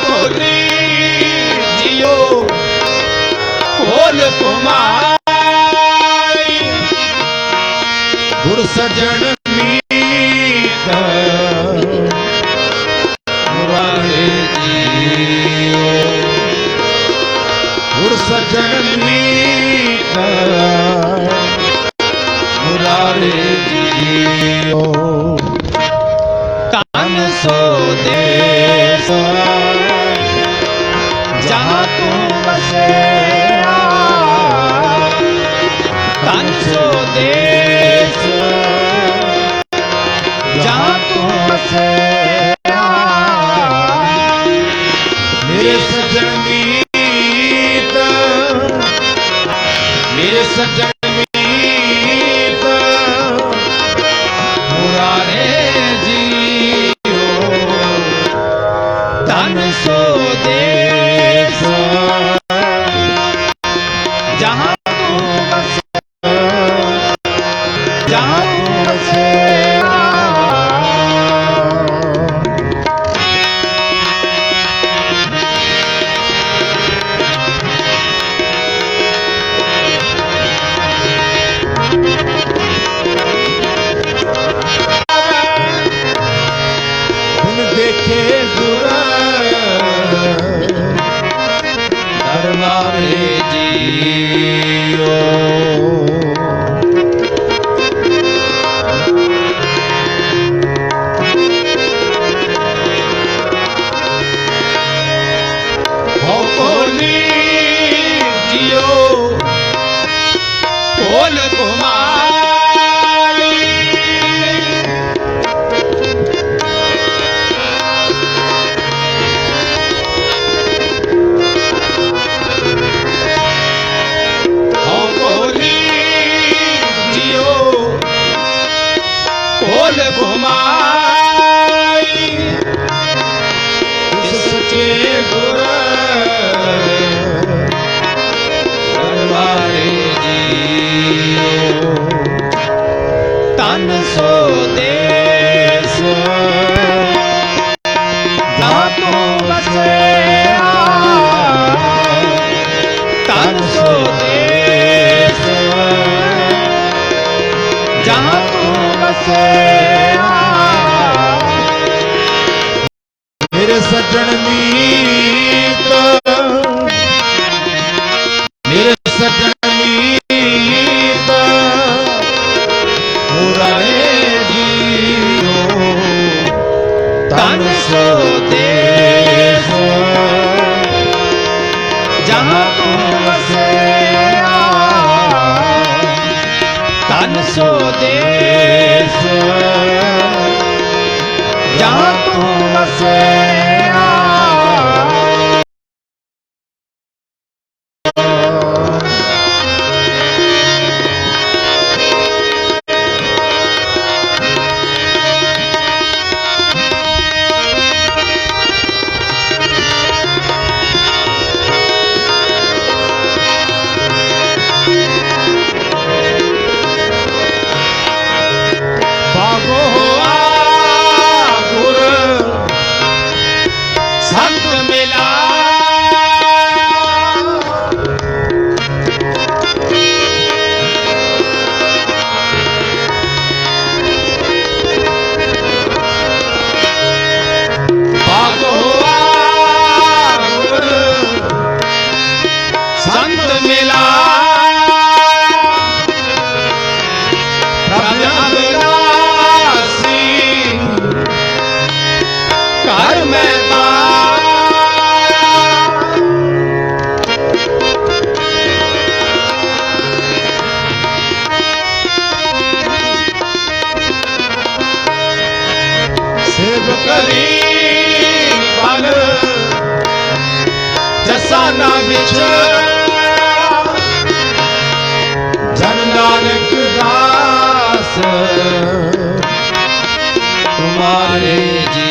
होली जियो कोल कुमाई गुर सज्जन मीत मुरारी जियो गुर सज्जन मीत मुरारी जियो तन सो देश जहाँ तू बसे तन सो देश जहाँ तू बसे मेरे सज्जन मीत मेरे सज्जन मीत मुरारे जियो तन सो देश जहाँ तू बसे जहाँ तू बसे बिन देखे गुर दरबारे जियो होली जियो कोल कुमारी होली जियो कोल कुमारी सच्चे गुर दरबारे जियो तन सो देश जहाँ तू बसे तन सो देश जहाँ तू बसे मेरे सज्जन मीत मेरे सज्जन मीत मुरारे जियो तन सो देश जहाँ तू बसे तन सो देश जहाँ तू बसे करी बल जसा ना बिछड़ा जन नानक दास तुम्हारे जी